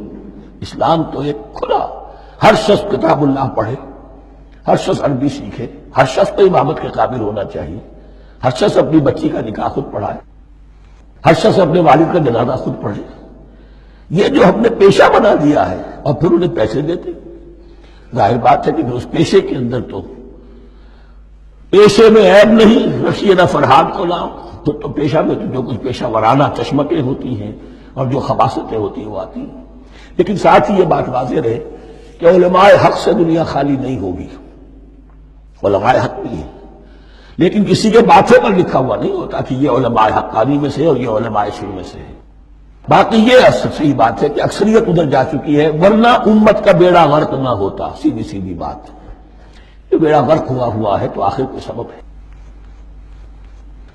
اسلام تو ایک کھلا، ہر شخص کتاب اللہ پڑھے، ہر شخص عربی سیکھے، ہر شخص کو امامت کے قابل ہونا چاہیے، ہر شخص اپنی بچی کا نکاح خود پڑھائے، ہر شخص اپنے والد کا جنازہ خود پڑھے۔ یہ جو ہم نے پیشہ بنا دیا ہے اور پھر انہیں پیسے دیتے، ظاہر بات ہے کہ اس پیشے کے اندر تو پیشے میں عیب نہیں، رکھیے نہ فرہاد کو نام، تو پیشہ میں تو جو کچھ پیشہ ورانہ چشمکیں ہوتی ہیں اور جو خباثتیں ہوتی ہیں وہ آتی ہیں۔ لیکن ساتھ ہی یہ بات واضح رہے کہ علماء حق سے دنیا خالی نہیں ہوگی، علماء حق بھی ہیں، لیکن کسی کے ماتھے پر لکھا ہوا نہیں ہوتا کہ یہ علماء حقانی میں سے اور یہ علماء سوء میں سے ہے۔ باقی یہ صحیح بات ہے کہ اکثریت ادھر جا چکی ہے، ورنہ امت کا بیڑا غرق نہ ہوتا، سیدھی سیدھی بات۔ یہ بیڑا غرق ہوا ہے تو آخر کوئی سبب ہے۔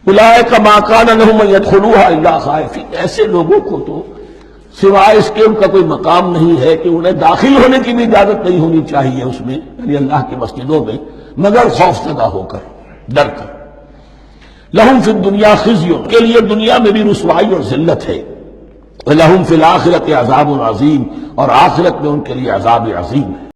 اولئک ما کان لہم ان یدخلوها الا خائفین، ایسے لوگوں کو تو سوائے اس کے ان کا کوئی مقام نہیں ہے کہ انہیں داخل ہونے کی بھی اجازت نہیں ہونی چاہیے اس میں، یعنی اللہ کی مسجدوں میں، مگر خوف زدہ ہو کر، ڈر کر۔ لہم فی الدنیا خزی، کے لیے دنیا میں بھی رسوائی اور ذلت ہے، وَلَهُمْ فِي الْآخِرَةِ عَذَابٌ عَظِيمٌ، اور آخرت میں ان کے لیے عذاب عظیم ہے۔